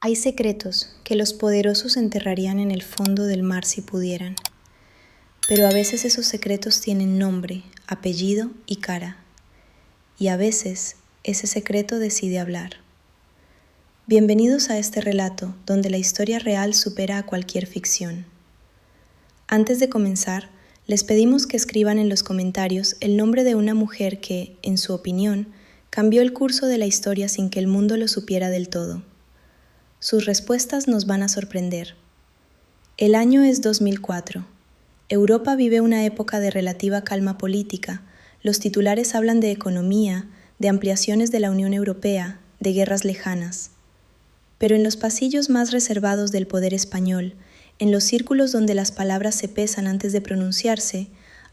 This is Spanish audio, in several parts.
Hay secretos que los poderosos enterrarían en el fondo del mar si pudieran, pero a veces esos secretos tienen nombre, apellido y cara, y a veces ese secreto decide hablar. Bienvenidos a este relato donde la historia real supera a cualquier ficción. Antes de comenzar, les pedimos que escriban en los comentarios el nombre de una mujer que, en su opinión, cambió el curso de la historia sin que el mundo lo supiera del todo. Sus respuestas nos van a sorprender. El año es 2004. Europa vive una época de relativa calma política. Los titulares hablan de economía, de ampliaciones de la Unión Europea, de guerras lejanas. Pero en los pasillos más reservados del poder español, en los círculos donde las palabras se pesan antes de pronunciarse,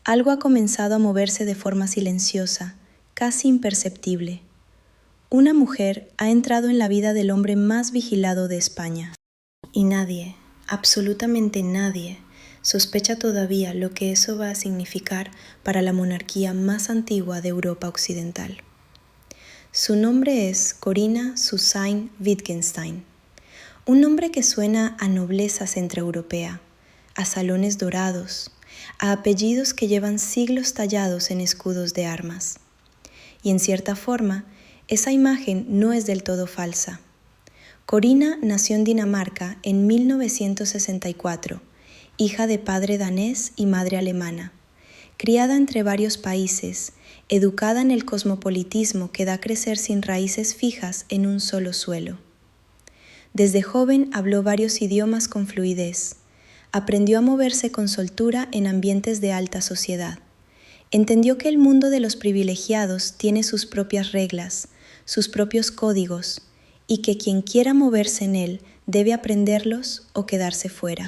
algo ha comenzado a moverse de forma silenciosa, casi imperceptible. Una mujer ha entrado en la vida del hombre más vigilado de España. Y nadie, absolutamente nadie, sospecha todavía lo que eso va a significar para la monarquía más antigua de Europa Occidental. Su nombre es Corinna Susanne Wittgenstein, un nombre que suena a nobleza centroeuropea, a salones dorados, a apellidos que llevan siglos tallados en escudos de armas. Y en cierta forma, esa imagen no es del todo falsa. Corinna nació en Dinamarca en 1964, hija de padre danés y madre alemana. Criada entre varios países, educada en el cosmopolitismo que da a crecer sin raíces fijas en un solo suelo. Desde joven habló varios idiomas con fluidez. Aprendió a moverse con soltura en ambientes de alta sociedad. Entendió que el mundo de los privilegiados tiene sus propias reglas, sus propios códigos, y que quien quiera moverse en él debe aprenderlos o quedarse fuera.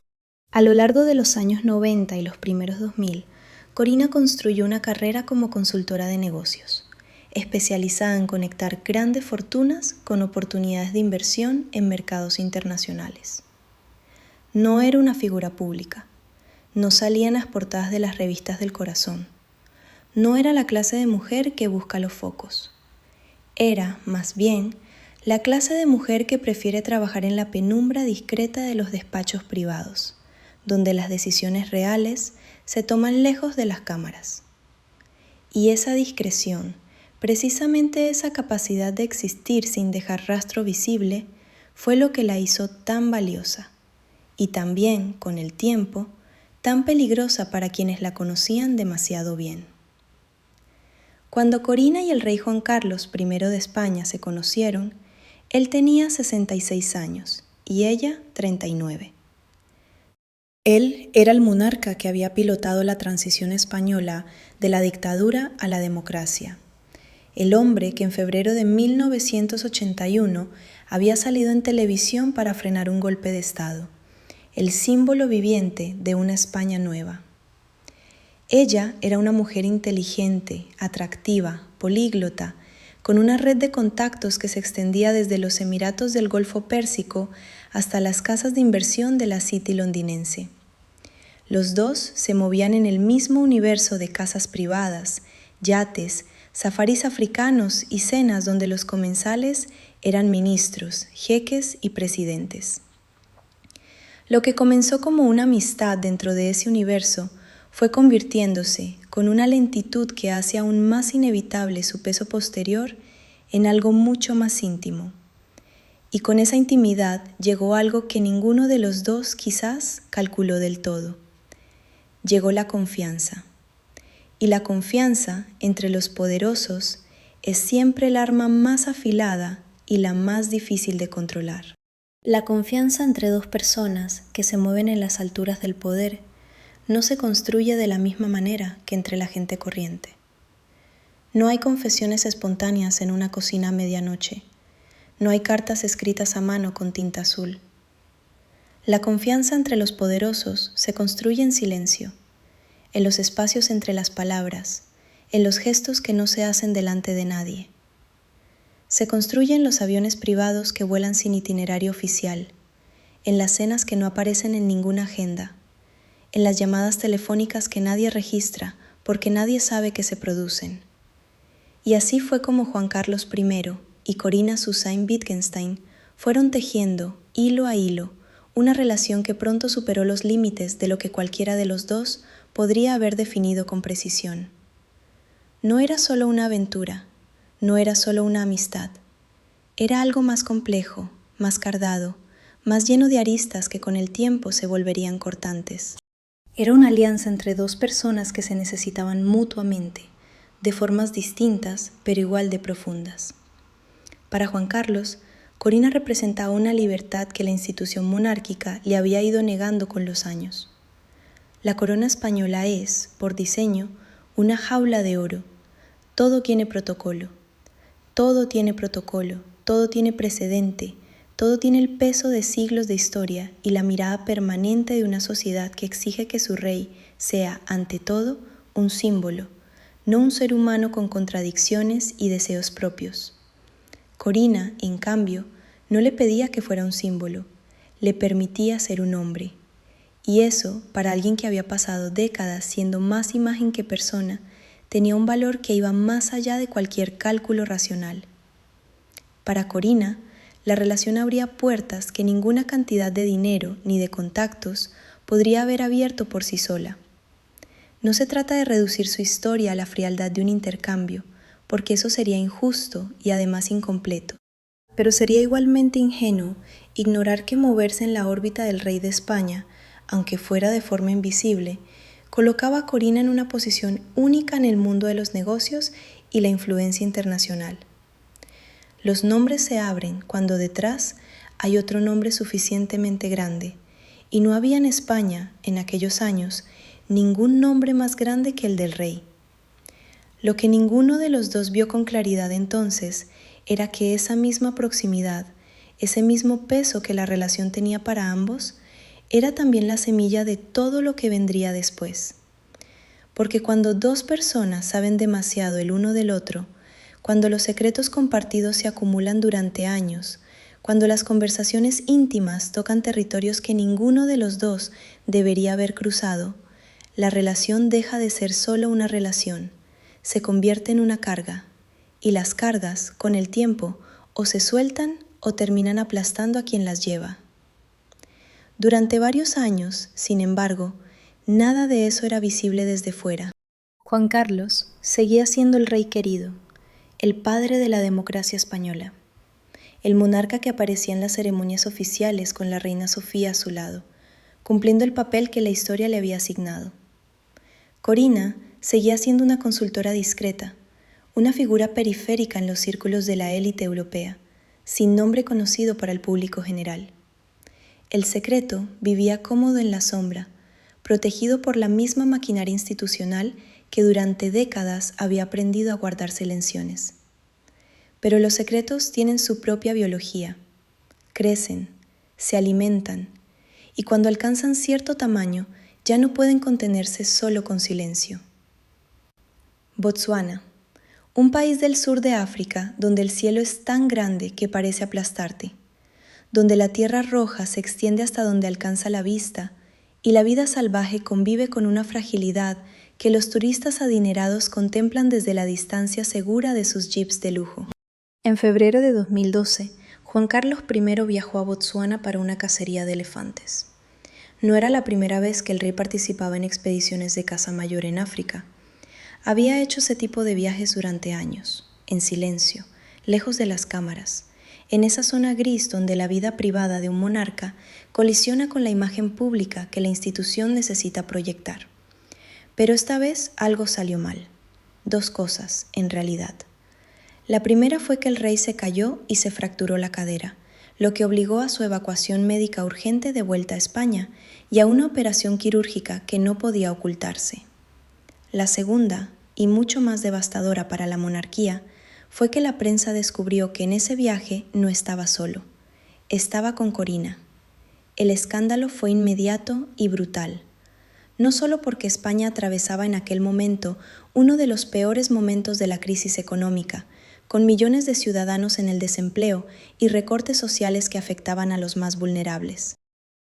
A lo largo de los años 90 y los primeros 2000, Corinna construyó una carrera como consultora de negocios, especializada en conectar grandes fortunas con oportunidades de inversión en mercados internacionales. No era una figura pública, no salía en las portadas de las revistas del corazón, no era la clase de mujer que busca los focos. Era, más bien, la clase de mujer que prefiere trabajar en la penumbra discreta de los despachos privados, donde las decisiones reales se toman lejos de las cámaras. Y esa discreción, precisamente esa capacidad de existir sin dejar rastro visible, fue lo que la hizo tan valiosa, y también, con el tiempo, tan peligrosa para quienes la conocían demasiado bien. Cuando Corinna y el rey Juan Carlos I de España se conocieron, él tenía 66 años y ella 39. Él era el monarca que había pilotado la transición española de la dictadura a la democracia. El hombre que en febrero de 1981 había salido en televisión para frenar un golpe de Estado, el símbolo viviente de una España nueva. Ella era una mujer inteligente, atractiva, políglota, con una red de contactos que se extendía desde los Emiratos del Golfo Pérsico hasta las casas de inversión de la City londinense. Los dos se movían en el mismo universo de casas privadas, yates, safaris africanos y cenas donde los comensales eran ministros, jeques y presidentes. Lo que comenzó como una amistad dentro de ese universo fue convirtiéndose, con una lentitud que hace aún más inevitable su peso posterior, en algo mucho más íntimo. Y con esa intimidad llegó algo que ninguno de los dos quizás calculó del todo. Llegó la confianza. Y la confianza entre los poderosos es siempre el arma más afilada y la más difícil de controlar. La confianza entre dos personas que se mueven en las alturas del poder no se construye de la misma manera que entre la gente corriente. No hay confesiones espontáneas en una cocina a medianoche. No hay cartas escritas a mano con tinta azul. La confianza entre los poderosos se construye en silencio, en los espacios entre las palabras, en los gestos que no se hacen delante de nadie. Se construye en los aviones privados que vuelan sin itinerario oficial, en las cenas que no aparecen en ninguna agenda, en las llamadas telefónicas que nadie registra porque nadie sabe que se producen. Y así fue como Juan Carlos I y Corinna Susanne Wittgenstein fueron tejiendo, hilo a hilo, una relación que pronto superó los límites de lo que cualquiera de los dos podría haber definido con precisión. No era solo una aventura, no era solo una amistad, era algo más complejo, más cardado, más lleno de aristas que con el tiempo se volverían cortantes. Era una alianza entre dos personas que se necesitaban mutuamente, de formas distintas pero igual de profundas. Para Juan Carlos, Corina representaba una libertad que la institución monárquica le había ido negando con los años. La corona española es, por diseño, una jaula de oro. Todo tiene protocolo, todo tiene protocolo, todo tiene precedente, todo tiene el peso de siglos de historia y la mirada permanente de una sociedad que exige que su rey sea, ante todo, un símbolo, no un ser humano con contradicciones y deseos propios. Corina, en cambio, no le pedía que fuera un símbolo, le permitía ser un hombre. Y eso, para alguien que había pasado décadas siendo más imagen que persona, tenía un valor que iba más allá de cualquier cálculo racional. Para Corina, la relación abría puertas que ninguna cantidad de dinero ni de contactos podría haber abierto por sí sola. No se trata de reducir su historia a la frialdad de un intercambio, porque eso sería injusto y además incompleto. Pero sería igualmente ingenuo ignorar que moverse en la órbita del rey de España, aunque fuera de forma invisible, colocaba a Corina en una posición única en el mundo de los negocios y la influencia internacional. Los nombres se abren cuando detrás hay otro nombre suficientemente grande, y no había en España, en aquellos años, ningún nombre más grande que el del rey. Lo que ninguno de los dos vio con claridad entonces era que esa misma proximidad, ese mismo peso que la relación tenía para ambos, era también la semilla de todo lo que vendría después. Porque cuando dos personas saben demasiado el uno del otro, cuando los secretos compartidos se acumulan durante años, cuando las conversaciones íntimas tocan territorios que ninguno de los dos debería haber cruzado, la relación deja de ser solo una relación, se convierte en una carga, y las cargas, con el tiempo, o se sueltan o terminan aplastando a quien las lleva. Durante varios años, sin embargo, nada de eso era visible desde fuera. Juan Carlos seguía siendo el rey querido, el padre de la democracia española, el monarca que aparecía en las ceremonias oficiales con la reina Sofía a su lado, cumpliendo el papel que la historia le había asignado. Corina seguía siendo una consultora discreta, una figura periférica en los círculos de la élite europea, sin nombre conocido para el público general. El secreto vivía cómodo en la sombra, protegido por la misma maquinaria institucional que durante décadas había aprendido a guardar silenciones. Pero los secretos tienen su propia biología, crecen, se alimentan, y cuando alcanzan cierto tamaño ya no pueden contenerse solo con silencio. Botsuana, un país del sur de África donde el cielo es tan grande que parece aplastarte, donde la tierra roja se extiende hasta donde alcanza la vista y la vida salvaje convive con una fragilidad que los turistas adinerados contemplan desde la distancia segura de sus jeeps de lujo. En febrero de 2012, Juan Carlos I viajó a Botsuana para una cacería de elefantes. No era la primera vez que el rey participaba en expediciones de caza mayor en África. Había hecho ese tipo de viajes durante años, en silencio, lejos de las cámaras, en esa zona gris donde la vida privada de un monarca colisiona con la imagen pública que la institución necesita proyectar. Pero esta vez algo salió mal. Dos cosas, en realidad. La primera fue que el rey se cayó y se fracturó la cadera, lo que obligó a su evacuación médica urgente de vuelta a España y a una operación quirúrgica que no podía ocultarse. La segunda, y mucho más devastadora para la monarquía, fue que la prensa descubrió que en ese viaje no estaba solo, estaba con Corina. El escándalo fue inmediato y brutal, no solo porque España atravesaba en aquel momento uno de los peores momentos de la crisis económica, con millones de ciudadanos en el desempleo y recortes sociales que afectaban a los más vulnerables.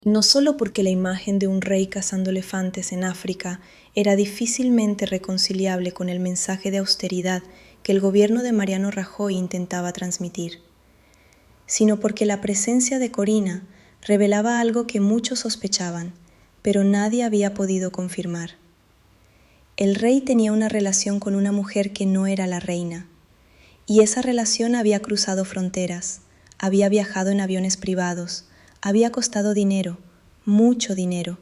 No solo porque la imagen de un rey cazando elefantes en África era difícilmente reconciliable con el mensaje de austeridad que el gobierno de Mariano Rajoy intentaba transmitir, sino porque la presencia de Corina revelaba algo que muchos sospechaban, pero nadie había podido confirmar. El rey tenía una relación con una mujer que no era la reina, y esa relación había cruzado fronteras, había viajado en aviones privados, había costado dinero, mucho dinero,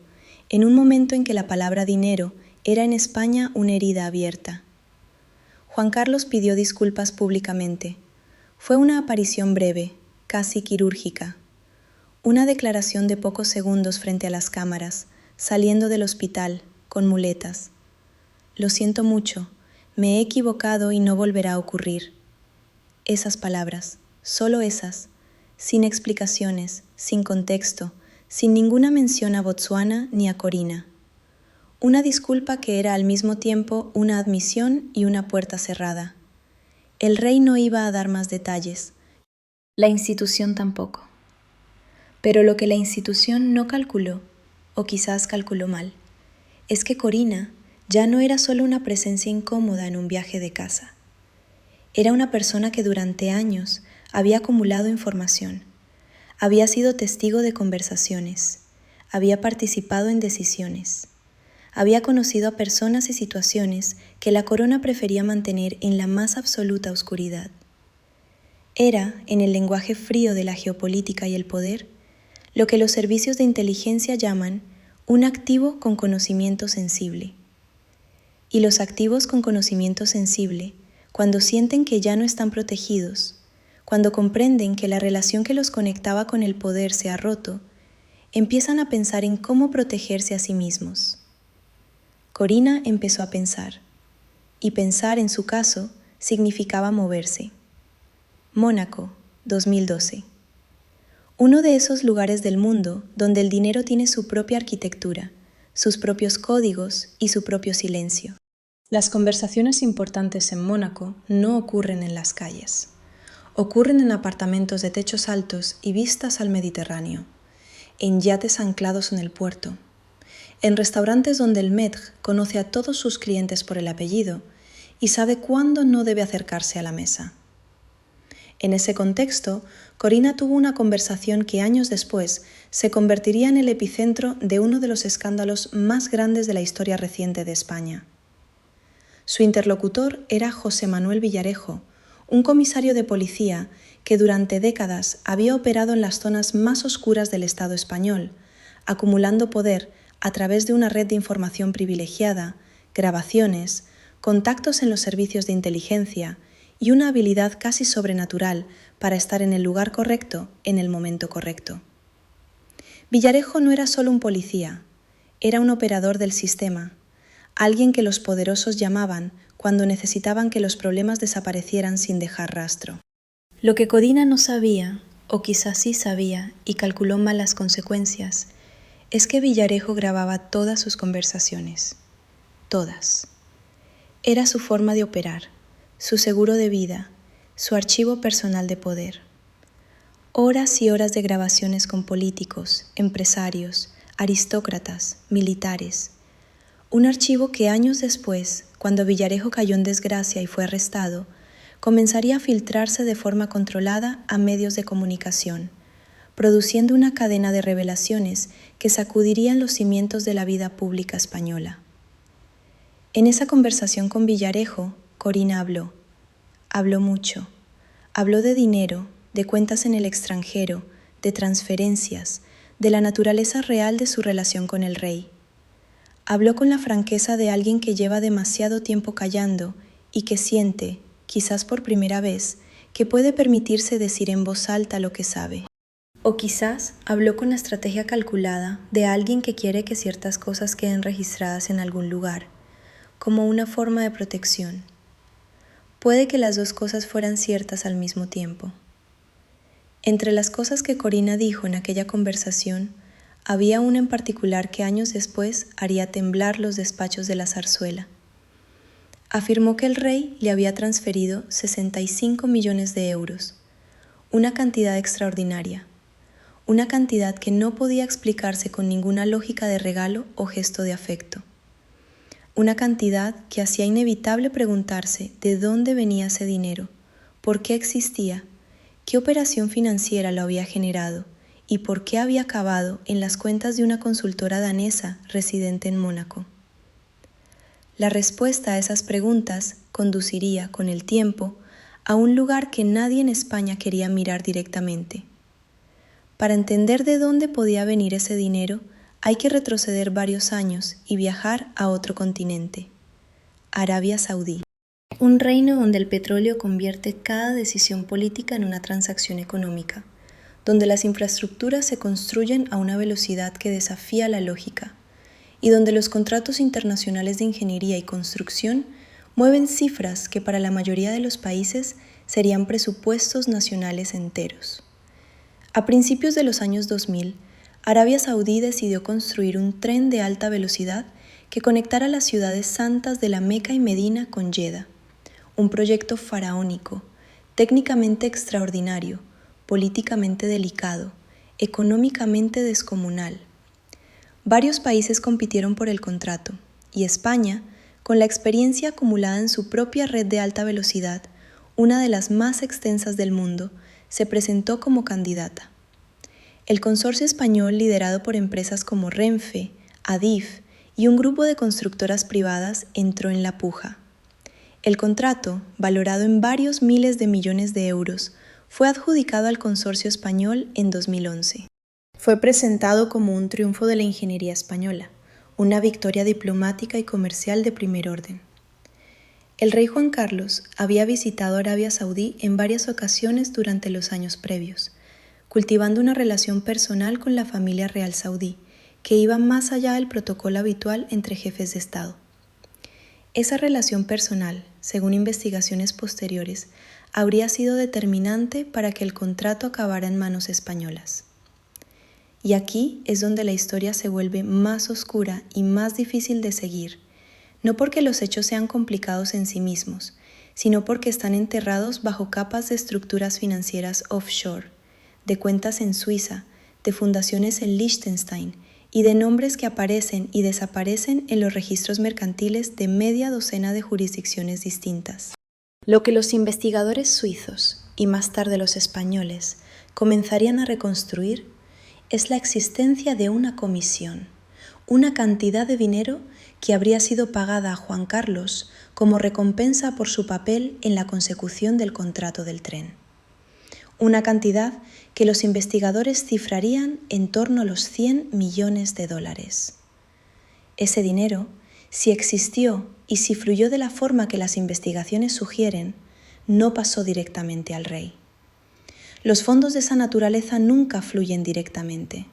en un momento en que la palabra dinero era en España una herida abierta. Juan Carlos pidió disculpas públicamente. Fue una aparición breve, casi quirúrgica. Una declaración de pocos segundos frente a las cámaras, saliendo del hospital, con muletas. Lo siento mucho, me he equivocado y no volverá a ocurrir. Esas palabras, solo esas, sin explicaciones, sin contexto, sin ninguna mención a Botsuana ni a Corina. Una disculpa que era al mismo tiempo una admisión y una puerta cerrada. El rey no iba a dar más detalles, la institución tampoco. Pero lo que la institución no calculó, o quizás calculó mal, es que Corina ya no era solo una presencia incómoda en un viaje de casa. Era una persona que durante años había acumulado información, había sido testigo de conversaciones, había participado en decisiones, había conocido a personas y situaciones que la corona prefería mantener en la más absoluta oscuridad. Era, en el lenguaje frío de la geopolítica y el poder, lo que los servicios de inteligencia llaman un activo con conocimiento sensible. Y los activos con conocimiento sensible, cuando sienten que ya no están protegidos, cuando comprenden que la relación que los conectaba con el poder se ha roto, empiezan a pensar en cómo protegerse a sí mismos. Corina empezó a pensar, y pensar en su caso significaba moverse. Mónaco, 2012. Uno de esos lugares del mundo donde el dinero tiene su propia arquitectura, sus propios códigos y su propio silencio. Las conversaciones importantes en Mónaco no ocurren en las calles. Ocurren en apartamentos de techos altos y vistas al Mediterráneo, en yates anclados en el puerto, en restaurantes donde el maître conoce a todos sus clientes por el apellido y sabe cuándo no debe acercarse a la mesa. En ese contexto, Corina tuvo una conversación que años después se convertiría en el epicentro de uno de los escándalos más grandes de la historia reciente de España. Su interlocutor era José Manuel Villarejo, un comisario de policía que durante décadas había operado en las zonas más oscuras del Estado español, acumulando poder a través de una red de información privilegiada, grabaciones, contactos en los servicios de inteligencia y una habilidad casi sobrenatural para estar en el lugar correcto en el momento correcto. Villarejo no era solo un policía, era un operador del sistema, alguien que los poderosos llamaban cuando necesitaban que los problemas desaparecieran sin dejar rastro. Lo que Corina no sabía, o quizás sí sabía y calculó mal las consecuencias, es que Villarejo grababa todas sus conversaciones. Todas. Era su forma de operar, su seguro de vida, su archivo personal de poder. Horas y horas de grabaciones con políticos, empresarios, aristócratas, militares. Un archivo que años después, cuando Villarejo cayó en desgracia y fue arrestado, comenzaría a filtrarse de forma controlada a medios de comunicación, produciendo una cadena de revelaciones que sacudirían los cimientos de la vida pública española. En esa conversación con Villarejo, Corina habló. Habló mucho. Habló de dinero, de cuentas en el extranjero, de transferencias, de la naturaleza real de su relación con el rey. Habló con la franqueza de alguien que lleva demasiado tiempo callando y que siente, quizás por primera vez, que puede permitirse decir en voz alta lo que sabe. O quizás habló con la estrategia calculada de alguien que quiere que ciertas cosas queden registradas en algún lugar, como una forma de protección. Puede que las dos cosas fueran ciertas al mismo tiempo. Entre las cosas que Corina dijo en aquella conversación, había una en particular que años después haría temblar los despachos de la zarzuela. Afirmó que el rey le había transferido 65 millones de euros, una cantidad extraordinaria, una cantidad que no podía explicarse con ninguna lógica de regalo o gesto de afecto. Una cantidad que hacía inevitable preguntarse de dónde venía ese dinero, por qué existía, qué operación financiera lo había generado y por qué había acabado en las cuentas de una consultora danesa residente en Mónaco. La respuesta a esas preguntas conduciría, con el tiempo, a un lugar que nadie en España quería mirar directamente. Para entender de dónde podía venir ese dinero, hay que retroceder varios años y viajar a otro continente, Arabia Saudí. Un reino donde el petróleo convierte cada decisión política en una transacción económica, donde las infraestructuras se construyen a una velocidad que desafía la lógica, y donde los contratos internacionales de ingeniería y construcción mueven cifras que para la mayoría de los países serían presupuestos nacionales enteros. A principios de los años 2000, Arabia Saudí decidió construir un tren de alta velocidad que conectara las ciudades santas de la Meca y Medina con Jeddah, un proyecto faraónico, técnicamente extraordinario, políticamente delicado, económicamente descomunal. Varios países compitieron por el contrato, y España, con la experiencia acumulada en su propia red de alta velocidad, una de las más extensas del mundo, se presentó como candidata. El consorcio español, liderado por empresas como Renfe, Adif y un grupo de constructoras privadas, entró en la puja. El contrato, valorado en varios miles de millones de euros, fue adjudicado al consorcio español en 2011. Fue presentado como un triunfo de la ingeniería española, una victoria diplomática y comercial de primer orden. El rey Juan Carlos había visitado Arabia Saudí en varias ocasiones durante los años previos, cultivando una relación personal con la familia real saudí, que iba más allá del protocolo habitual entre jefes de Estado. Esa relación personal, según investigaciones posteriores, habría sido determinante para que el contrato acabara en manos españolas. Y aquí es donde la historia se vuelve más oscura y más difícil de seguir, no porque los hechos sean complicados en sí mismos, sino porque están enterrados bajo capas de estructuras financieras offshore, de cuentas en Suiza, de fundaciones en Liechtenstein y de nombres que aparecen y desaparecen en los registros mercantiles de media docena de jurisdicciones distintas. Lo que los investigadores suizos, y más tarde los españoles, comenzarían a reconstruir es la existencia de una comisión, una cantidad de dinero que habría sido pagada a Juan Carlos como recompensa por su papel en la consecución del contrato del tren. Una cantidad que los investigadores cifrarían en torno a los 100 millones de dólares. Ese dinero, si existió y si fluyó de la forma que las investigaciones sugieren, no pasó directamente al rey. Los fondos de esa naturaleza nunca fluyen directamente.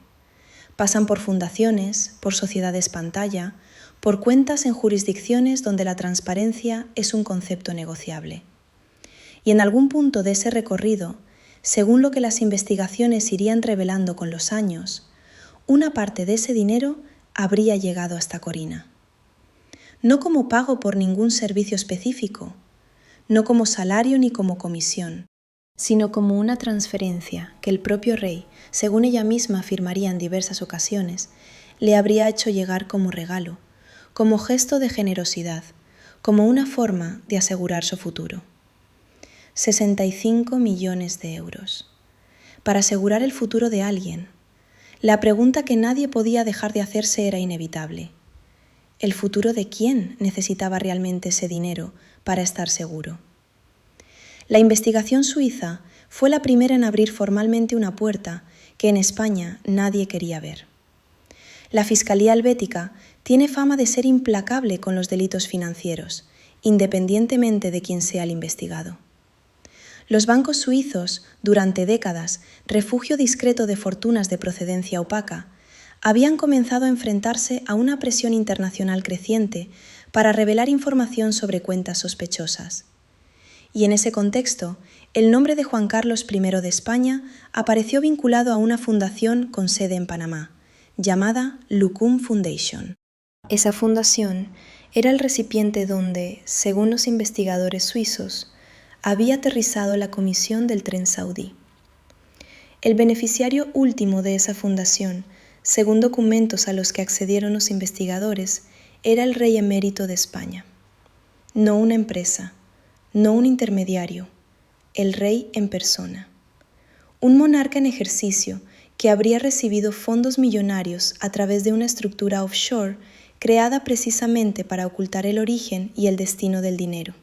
Pasan por fundaciones, por sociedades pantalla, por cuentas en jurisdicciones donde la transparencia es un concepto negociable. Y en algún punto de ese recorrido, según lo que las investigaciones irían revelando con los años, una parte de ese dinero habría llegado hasta Corina. No como pago por ningún servicio específico, no como salario ni como comisión, sino como una transferencia que el propio rey, según ella misma afirmaría en diversas ocasiones, le habría hecho llegar como regalo, como gesto de generosidad, como una forma de asegurar su futuro. 65 millones de euros. Para asegurar el futuro de alguien. La pregunta que nadie podía dejar de hacerse era inevitable. ¿El futuro de quién necesitaba realmente ese dinero para estar seguro? La investigación suiza fue la primera en abrir formalmente una puerta que en España nadie quería ver. La Fiscalía Helvética tiene fama de ser implacable con los delitos financieros, independientemente de quién sea el investigado. Los bancos suizos, durante décadas, refugio discreto de fortunas de procedencia opaca, habían comenzado a enfrentarse a una presión internacional creciente para revelar información sobre cuentas sospechosas. Y en ese contexto, el nombre de Juan Carlos I de España apareció vinculado a una fundación con sede en Panamá, llamada Lukum Foundation. Esa fundación era el recipiente donde, según los investigadores suizos, había aterrizado la comisión del tren saudí. El beneficiario último de esa fundación, según documentos a los que accedieron los investigadores, era el rey emérito de España. No una empresa, no un intermediario, el rey en persona. Un monarca en ejercicio que habría recibido fondos millonarios a través de una estructura offshore creada precisamente para ocultar el origen y el destino del dinero.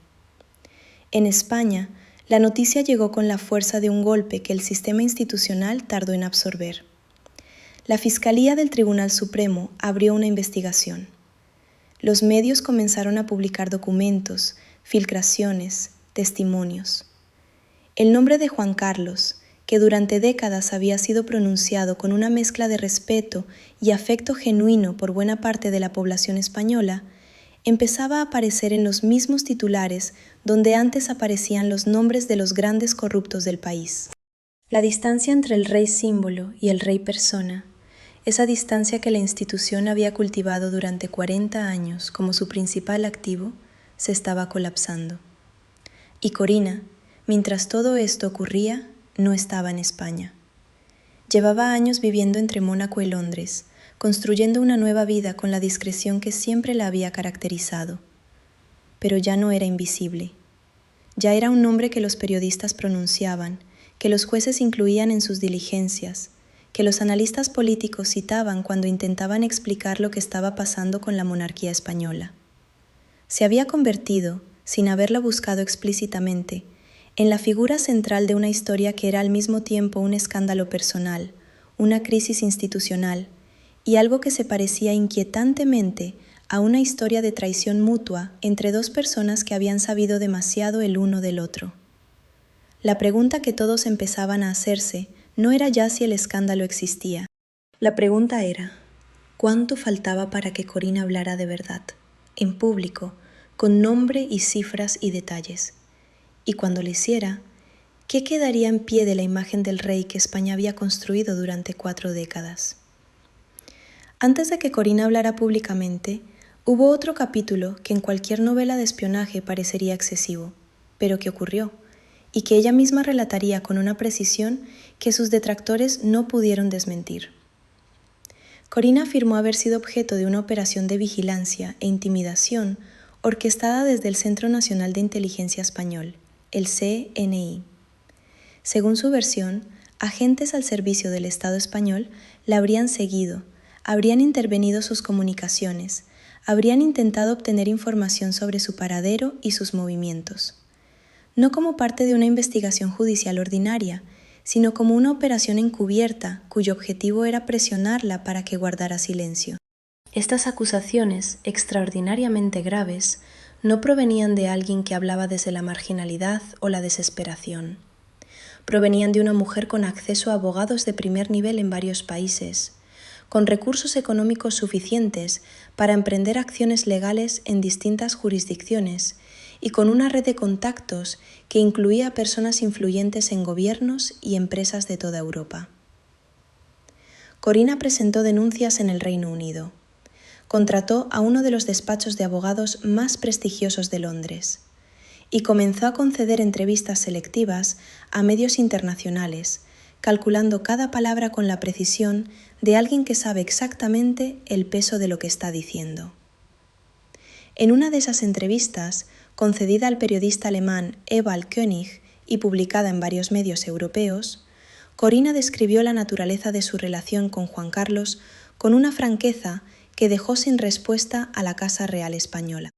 En España, la noticia llegó con la fuerza de un golpe que el sistema institucional tardó en absorber. La Fiscalía del Tribunal Supremo abrió una investigación. Los medios comenzaron a publicar documentos, filtraciones, testimonios. El nombre de Juan Carlos, que durante décadas había sido pronunciado con una mezcla de respeto y afecto genuino por buena parte de la población española, empezaba a aparecer en los mismos titulares donde antes aparecían los nombres de los grandes corruptos del país. La distancia entre el rey símbolo y el rey persona, esa distancia que la institución había cultivado durante 40 años como su principal activo, se estaba colapsando. Y Corina, mientras todo esto ocurría, no estaba en España. Llevaba años viviendo entre Mónaco y Londres, construyendo una nueva vida con la discreción que siempre la había caracterizado. Pero ya no era invisible. Ya era un nombre que los periodistas pronunciaban, que los jueces incluían en sus diligencias, que los analistas políticos citaban cuando intentaban explicar lo que estaba pasando con la monarquía española. Se había convertido, sin haberlo buscado explícitamente, en la figura central de una historia que era al mismo tiempo un escándalo personal, una crisis institucional y algo que se parecía inquietantemente a una historia de traición mutua entre dos personas que habían sabido demasiado el uno del otro. La pregunta que todos empezaban a hacerse no era ya si el escándalo existía. La pregunta era, ¿cuánto faltaba para que Corina hablara de verdad, en público, con nombre y cifras y detalles? Y cuando lo hiciera, ¿qué quedaría en pie de la imagen del rey que España había construido durante 4 décadas? Antes de que Corina hablara públicamente, hubo otro capítulo que en cualquier novela de espionaje parecería excesivo, pero que ocurrió, y que ella misma relataría con una precisión que sus detractores no pudieron desmentir. Corina afirmó haber sido objeto de una operación de vigilancia e intimidación orquestada desde el Centro Nacional de Inteligencia Español, el CNI. Según su versión, agentes al servicio del Estado español la habrían seguido, habrían intervenido sus comunicaciones, habrían intentado obtener información sobre su paradero y sus movimientos. No como parte de una investigación judicial ordinaria, sino como una operación encubierta cuyo objetivo era presionarla para que guardara silencio. Estas acusaciones, extraordinariamente graves, no provenían de alguien que hablaba desde la marginalidad o la desesperación. Provenían de una mujer con acceso a abogados de primer nivel en varios países, con recursos económicos suficientes para emprender acciones legales en distintas jurisdicciones y con una red de contactos que incluía a personas influyentes en gobiernos y empresas de toda Europa. Corina presentó denuncias en el Reino Unido. Contrató a uno de los despachos de abogados más prestigiosos de Londres y comenzó a conceder entrevistas selectivas a medios internacionales, calculando cada palabra con la precisión de alguien que sabe exactamente el peso de lo que está diciendo. En una de esas entrevistas, concedida al periodista alemán Ewald König y publicada en varios medios europeos, Corina describió la naturaleza de su relación con Juan Carlos con una franqueza que dejó sin respuesta a la Casa Real Española.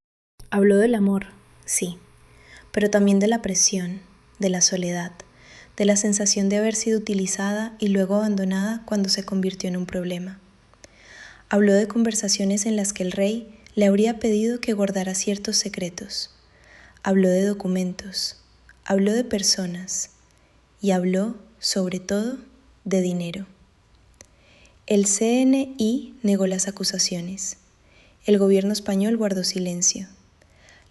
Habló del amor, sí, pero también de la presión, de la soledad, de la sensación de haber sido utilizada y luego abandonada cuando se convirtió en un problema. Habló de conversaciones en las que el rey le habría pedido que guardara ciertos secretos. Habló de documentos, habló de personas y habló, sobre todo, de dinero. El CNI negó las acusaciones. El gobierno español guardó silencio.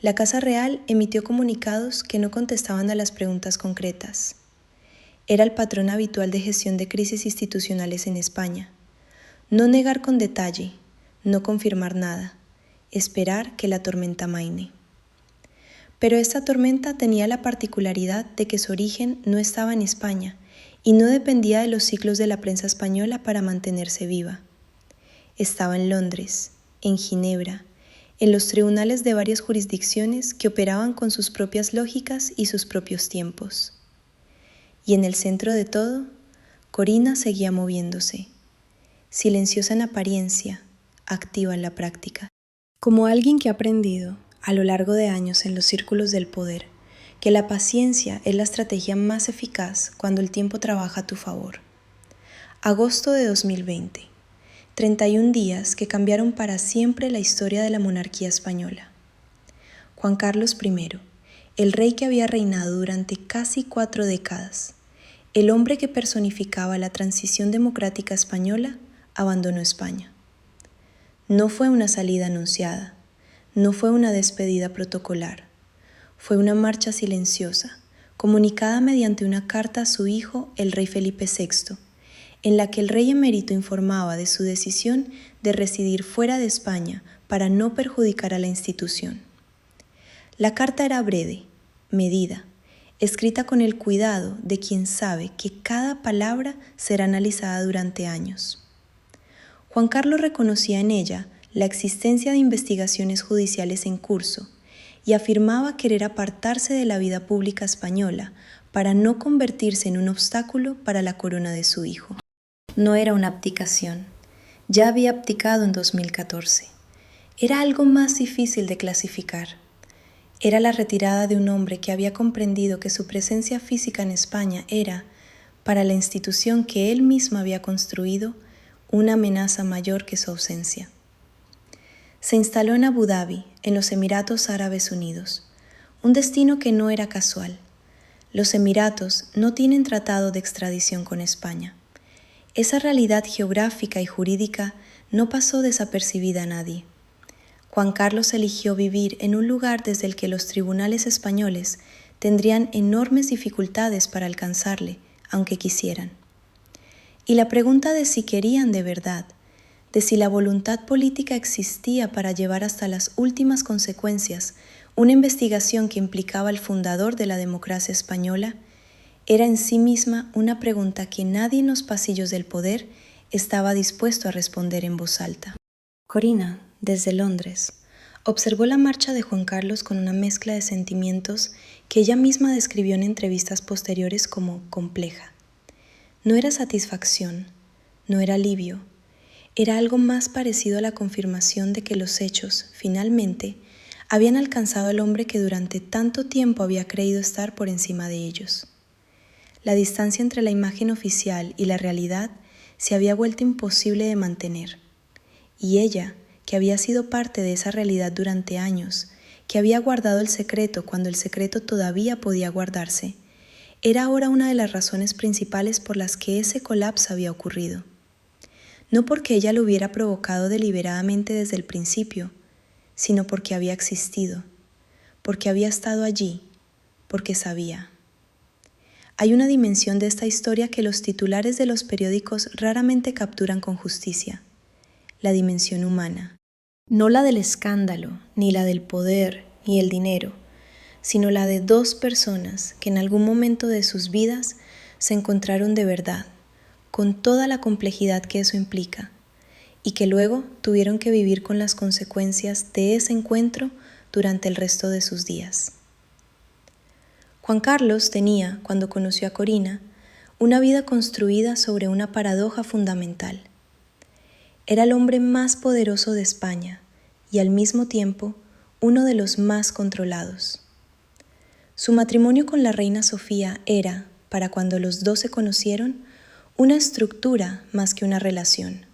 La Casa Real emitió comunicados que no contestaban a las preguntas concretas. Era el patrón habitual de gestión de crisis institucionales en España. No negar con detalle, no confirmar nada, esperar que la tormenta amaine. Pero esta tormenta tenía la particularidad de que su origen no estaba en España y no dependía de los ciclos de la prensa española para mantenerse viva. Estaba en Londres, en Ginebra, en los tribunales de varias jurisdicciones que operaban con sus propias lógicas y sus propios tiempos. Y en el centro de todo, Corina seguía moviéndose, silenciosa en apariencia, activa en la práctica. Como alguien que ha aprendido, a lo largo de años en los círculos del poder, que la paciencia es la estrategia más eficaz cuando el tiempo trabaja a tu favor. Agosto de 2020. 31 días que cambiaron para siempre la historia de la monarquía española. Juan Carlos I, el rey que había reinado durante casi 4 décadas, el hombre que personificaba la transición democrática española, abandonó España. No fue una salida anunciada, no fue una despedida protocolar, fue una marcha silenciosa, comunicada mediante una carta a su hijo, el rey Felipe VI, en la que el rey emérito informaba de su decisión de residir fuera de España para no perjudicar a la institución. La carta era breve, medida, escrita con el cuidado de quien sabe que cada palabra será analizada durante años. Juan Carlos reconocía en ella la existencia de investigaciones judiciales en curso y afirmaba querer apartarse de la vida pública española para no convertirse en un obstáculo para la corona de su hijo. No era una abdicación, ya había abdicado en 2014. Era algo más difícil de clasificar. Era la retirada de un hombre que había comprendido que su presencia física en España era, para la institución que él mismo había construido, una amenaza mayor que su ausencia. Se instaló en Abu Dhabi, en los Emiratos Árabes Unidos, un destino que no era casual. Los Emiratos no tienen tratado de extradición con España. Esa realidad geográfica y jurídica no pasó desapercibida a nadie. Juan Carlos eligió vivir en un lugar desde el que los tribunales españoles tendrían enormes dificultades para alcanzarle, aunque quisieran. Y la pregunta de si querían de verdad, de si la voluntad política existía para llevar hasta las últimas consecuencias una investigación que implicaba al fundador de la democracia española, era en sí misma una pregunta que nadie en los pasillos del poder estaba dispuesto a responder en voz alta. Corina, desde Londres, observó la marcha de Juan Carlos con una mezcla de sentimientos que ella misma describió en entrevistas posteriores como compleja. No era satisfacción, no era alivio, era algo más parecido a la confirmación de que los hechos, finalmente, habían alcanzado al hombre que durante tanto tiempo había creído estar por encima de ellos. La distancia entre la imagen oficial y la realidad se había vuelto imposible de mantener, y ella, que había sido parte de esa realidad durante años, que había guardado el secreto cuando el secreto todavía podía guardarse, era ahora una de las razones principales por las que ese colapso había ocurrido. No porque ella lo hubiera provocado deliberadamente desde el principio, sino porque había existido, porque había estado allí, porque sabía. Hay una dimensión de esta historia que los titulares de los periódicos raramente capturan con justicia, la dimensión humana. No la del escándalo, ni la del poder, ni el dinero, sino la de dos personas que en algún momento de sus vidas se encontraron de verdad, con toda la complejidad que eso implica, y que luego tuvieron que vivir con las consecuencias de ese encuentro durante el resto de sus días. Juan Carlos tenía, cuando conoció a Corina, una vida construida sobre una paradoja fundamental. Era el hombre más poderoso de España y al mismo tiempo uno de los más controlados. Su matrimonio con la reina Sofía era, para cuando los dos se conocieron, una estructura más que una relación,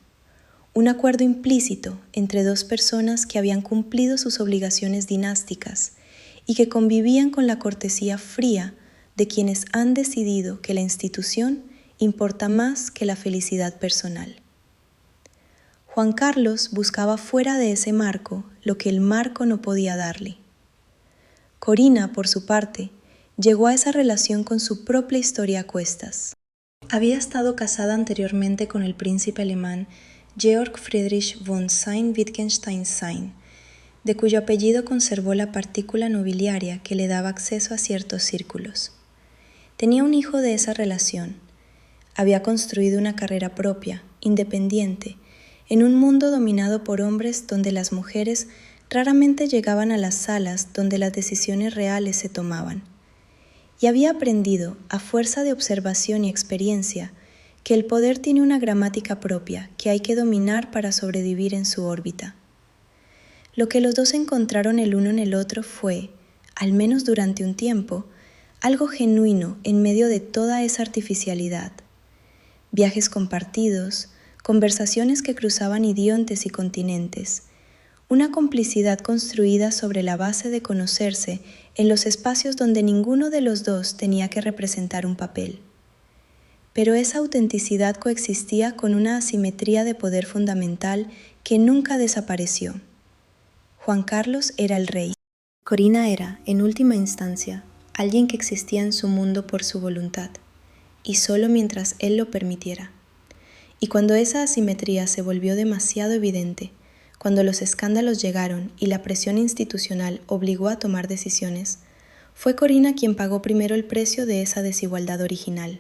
un acuerdo implícito entre dos personas que habían cumplido sus obligaciones dinásticas y que convivían con la cortesía fría de quienes han decidido que la institución importa más que la felicidad personal. Juan Carlos buscaba fuera de ese marco lo que el marco no podía darle. Corina, por su parte, llegó a esa relación con su propia historia a cuestas. Había estado casada anteriormente con el príncipe alemán Georg Friedrich von Sayn-Wittgenstein-Sayn, de cuyo apellido conservó la partícula nobiliaria que le daba acceso a ciertos círculos. Tenía un hijo de esa relación. Había construido una carrera propia, independiente, en un mundo dominado por hombres donde las mujeres raramente llegaban a las salas donde las decisiones reales se tomaban. Y había aprendido, a fuerza de observación y experiencia, que el poder tiene una gramática propia que hay que dominar para sobrevivir en su órbita. Lo que los dos encontraron el uno en el otro fue, al menos durante un tiempo, algo genuino en medio de toda esa artificialidad. Viajes compartidos, conversaciones que cruzaban idiontes y continentes, una complicidad construida sobre la base de conocerse en los espacios donde ninguno de los dos tenía que representar un papel. Pero esa autenticidad coexistía con una asimetría de poder fundamental que nunca desapareció. Juan Carlos era el rey. Corina era, en última instancia, alguien que existía en su mundo por su voluntad, y solo mientras él lo permitiera. Y cuando esa asimetría se volvió demasiado evidente, cuando los escándalos llegaron y la presión institucional obligó a tomar decisiones, fue Corina quien pagó primero el precio de esa desigualdad original.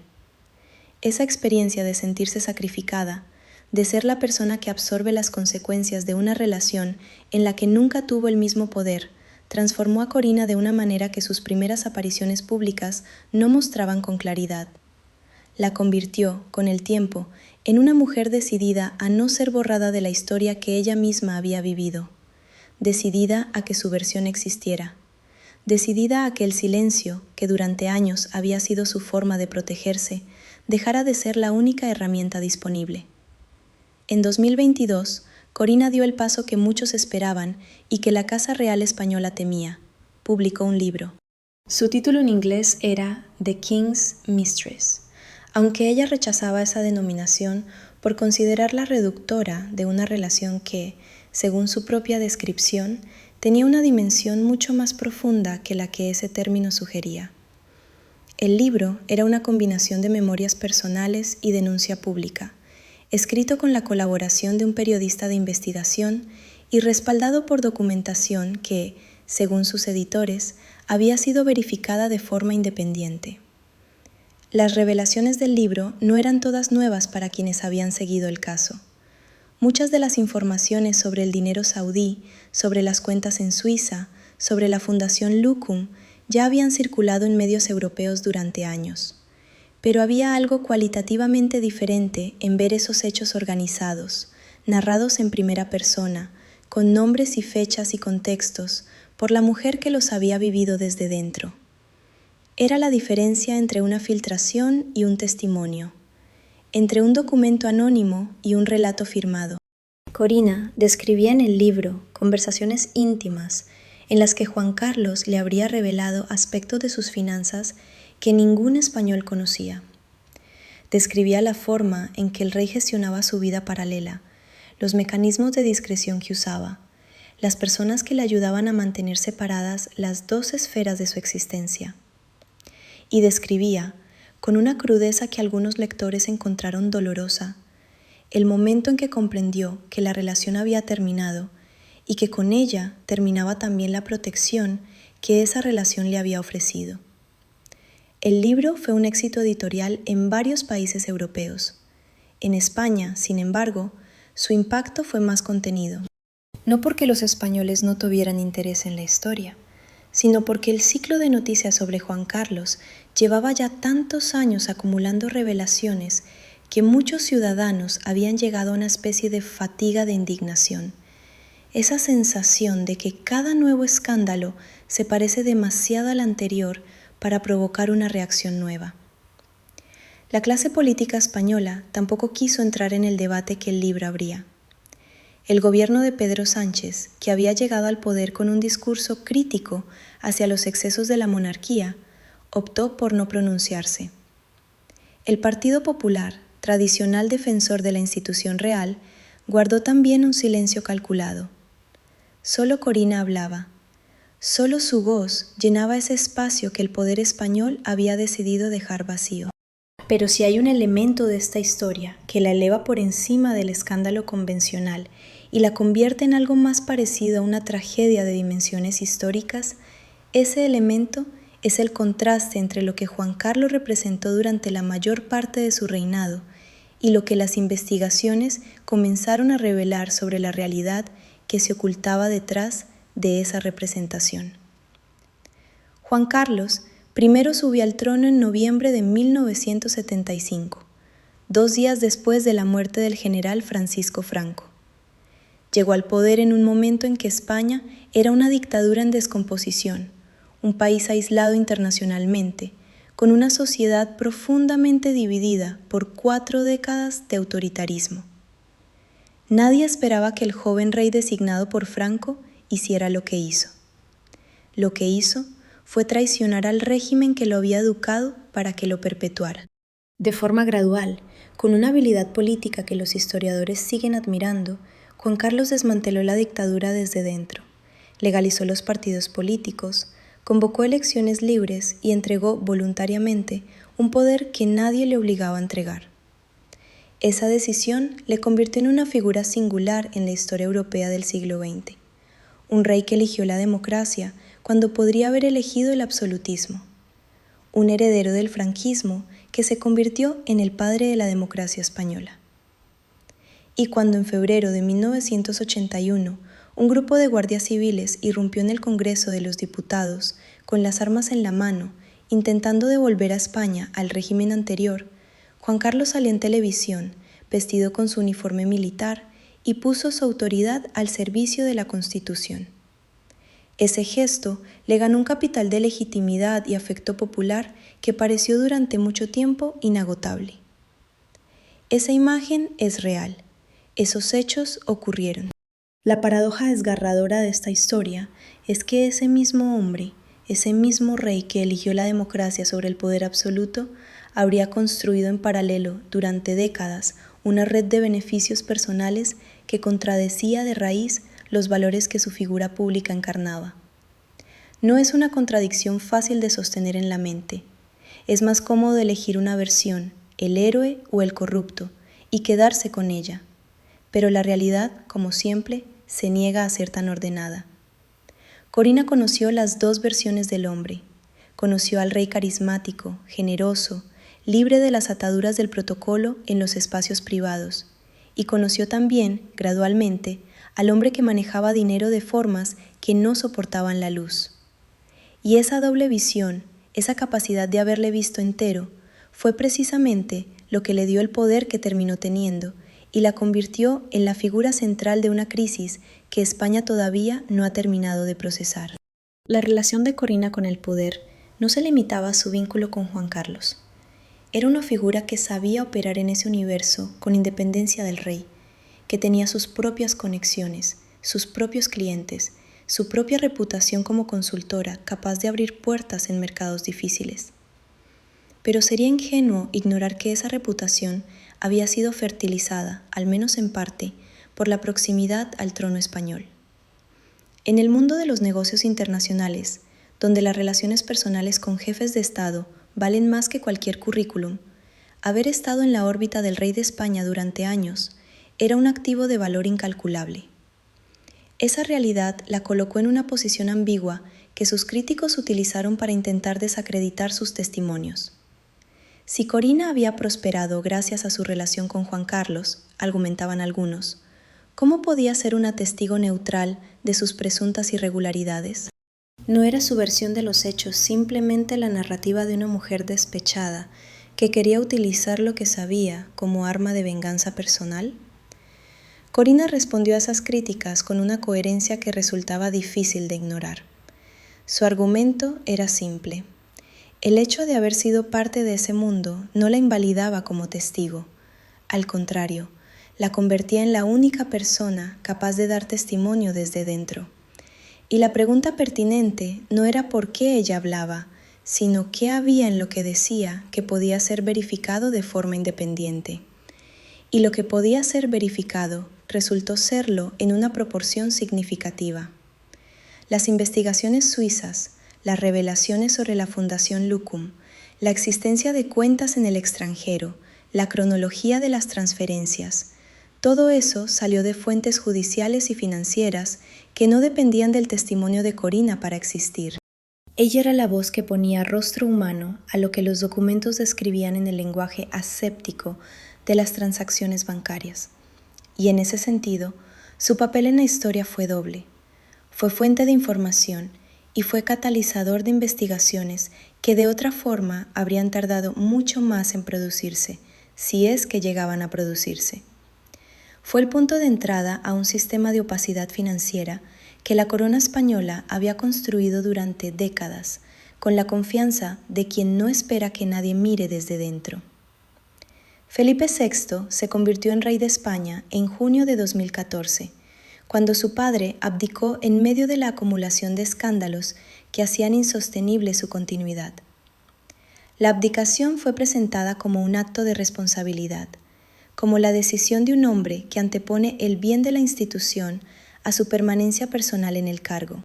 Esa experiencia de sentirse sacrificada, de ser la persona que absorbe las consecuencias de una relación en la que nunca tuvo el mismo poder, transformó a Corina de una manera que sus primeras apariciones públicas no mostraban con claridad. La convirtió, con el tiempo, en una mujer decidida a no ser borrada de la historia que ella misma había vivido, decidida a que su versión existiera, decidida a que el silencio, que durante años había sido su forma de protegerse, dejara de ser la única herramienta disponible. En 2022, Corina dio el paso que muchos esperaban y que la Casa Real Española temía. Publicó un libro. Su título en inglés era The King's Mistress, aunque ella rechazaba esa denominación por considerarla reductora de una relación que, según su propia descripción, tenía una dimensión mucho más profunda que la que ese término sugería. El libro era una combinación de memorias personales y denuncia pública, escrito con la colaboración de un periodista de investigación y respaldado por documentación que, según sus editores, había sido verificada de forma independiente. Las revelaciones del libro no eran todas nuevas para quienes habían seguido el caso. Muchas de las informaciones sobre el dinero saudí, sobre las cuentas en Suiza, sobre la Fundación Lucum, ya habían circulado en medios europeos durante años. Pero había algo cualitativamente diferente en ver esos hechos organizados, narrados en primera persona, con nombres y fechas y contextos, por la mujer que los había vivido desde dentro. Era la diferencia entre una filtración y un testimonio, entre un documento anónimo y un relato firmado. Corina describía en el libro conversaciones íntimas en las que Juan Carlos le habría revelado aspectos de sus finanzas que ningún español conocía. Describía la forma en que el rey gestionaba su vida paralela, los mecanismos de discreción que usaba, las personas que le ayudaban a mantener separadas las dos esferas de su existencia. Y describía, con una crudeza que algunos lectores encontraron dolorosa, el momento en que comprendió que la relación había terminado y que con ella terminaba también la protección que esa relación le había ofrecido. El libro fue un éxito editorial en varios países europeos. En España, sin embargo, su impacto fue más contenido. No porque los españoles no tuvieran interés en la historia, sino porque el ciclo de noticias sobre Juan Carlos llevaba ya tantos años acumulando revelaciones que muchos ciudadanos habían llegado a una especie de fatiga de indignación. Esa sensación de que cada nuevo escándalo se parece demasiado al anterior para provocar una reacción nueva. La clase política española tampoco quiso entrar en el debate que el libro abría. El gobierno de Pedro Sánchez, que había llegado al poder con un discurso crítico hacia los excesos de la monarquía, optó por no pronunciarse. El Partido Popular, tradicional defensor de la institución real, guardó también un silencio calculado. Solo Corina hablaba. Solo su voz llenaba ese espacio que el poder español había decidido dejar vacío. Pero si hay un elemento de esta historia que la eleva por encima del escándalo convencional y la convierte en algo más parecido a una tragedia de dimensiones históricas, ese elemento es el contraste entre lo que Juan Carlos representó durante la mayor parte de su reinado y lo que las investigaciones comenzaron a revelar sobre la realidad que se ocultaba detrás de esa representación. Juan Carlos primero subió al trono en noviembre de 1975, 2 días después de la muerte del general Francisco Franco. Llegó al poder en un momento en que España era una dictadura en descomposición, un país aislado internacionalmente, con una sociedad profundamente dividida por 4 décadas de autoritarismo. Nadie esperaba que el joven rey designado por Franco hiciera lo que hizo. Lo que hizo fue traicionar al régimen que lo había educado para que lo perpetuara. De forma gradual, con una habilidad política que los historiadores siguen admirando, Juan Carlos desmanteló la dictadura desde dentro, legalizó los partidos políticos, convocó elecciones libres y entregó voluntariamente un poder que nadie le obligaba a entregar. Esa decisión le convirtió en una figura singular en la historia europea del siglo XX, un rey que eligió la democracia cuando podría haber elegido el absolutismo, un heredero del franquismo que se convirtió en el padre de la democracia española. Y cuando en febrero de 1981 un grupo de guardias civiles irrumpió en el Congreso de los Diputados con las armas en la mano, intentando devolver a España al régimen anterior, Juan Carlos salió en televisión, vestido con su uniforme militar, y puso su autoridad al servicio de la Constitución. Ese gesto le ganó un capital de legitimidad y afecto popular que pareció durante mucho tiempo inagotable. Esa imagen es real. Esos hechos ocurrieron. La paradoja desgarradora de esta historia es que ese mismo hombre, ese mismo rey que eligió la democracia sobre el poder absoluto, habría construido en paralelo durante décadas una red de beneficios personales que contradecía de raíz los valores que su figura pública encarnaba. No es una contradicción fácil de sostener en la mente. Es más cómodo elegir una versión, el héroe o el corrupto, y quedarse con ella. Pero la realidad, como siempre, se niega a ser tan ordenada. Corina conoció las 2 versiones del hombre. Conoció al rey carismático, generoso, libre de las ataduras del protocolo en los espacios privados, y conoció también, gradualmente, al hombre que manejaba dinero de formas que no soportaban la luz. Y esa doble visión, esa capacidad de haberle visto entero, fue precisamente lo que le dio el poder que terminó teniendo y la convirtió en la figura central de una crisis que España todavía no ha terminado de procesar. La relación de Corina con el poder no se limitaba a su vínculo con Juan Carlos. Era una figura que sabía operar en ese universo con independencia del rey, que tenía sus propias conexiones, sus propios clientes, su propia reputación como consultora capaz de abrir puertas en mercados difíciles. Pero sería ingenuo ignorar que esa reputación había sido fertilizada, al menos en parte, por la proximidad al trono español. En el mundo de los negocios internacionales, donde las relaciones personales con jefes de Estado valen más que cualquier currículum, haber estado en la órbita del rey de España durante años era un activo de valor incalculable. Esa realidad la colocó en una posición ambigua que sus críticos utilizaron para intentar desacreditar sus testimonios. Si Corina había prosperado gracias a su relación con Juan Carlos, argumentaban algunos, ¿cómo podía ser una testigo neutral de sus presuntas irregularidades? ¿No era su versión de los hechos simplemente la narrativa de una mujer despechada que quería utilizar lo que sabía como arma de venganza personal? Corina respondió a esas críticas con una coherencia que resultaba difícil de ignorar. Su argumento era simple. El hecho de haber sido parte de ese mundo no la invalidaba como testigo. Al contrario, la convertía en la única persona capaz de dar testimonio desde dentro. Y la pregunta pertinente no era por qué ella hablaba, sino qué había en lo que decía que podía ser verificado de forma independiente. Y lo que podía ser verificado resultó serlo en una proporción significativa. Las investigaciones suizas, las revelaciones sobre la Fundación Lucum, la existencia de cuentas en el extranjero, la cronología de las transferencias, todo eso salió de fuentes judiciales y financieras que no dependían del testimonio de Corina para existir. Ella era la voz que ponía rostro humano a lo que los documentos describían en el lenguaje aséptico de las transacciones bancarias. Y en ese sentido, su papel en la historia fue doble. Fue fuente de información y fue catalizador de investigaciones que de otra forma habrían tardado mucho más en producirse, si es que llegaban a producirse. Fue el punto de entrada a un sistema de opacidad financiera que la corona española había construido durante décadas, con la confianza de quien no espera que nadie mire desde dentro. Felipe VI se convirtió en rey de España en junio de 2014, cuando su padre abdicó en medio de la acumulación de escándalos que hacían insostenible su continuidad. La abdicación fue presentada como un acto de responsabilidad, como la decisión de un hombre que antepone el bien de la institución a su permanencia personal en el cargo.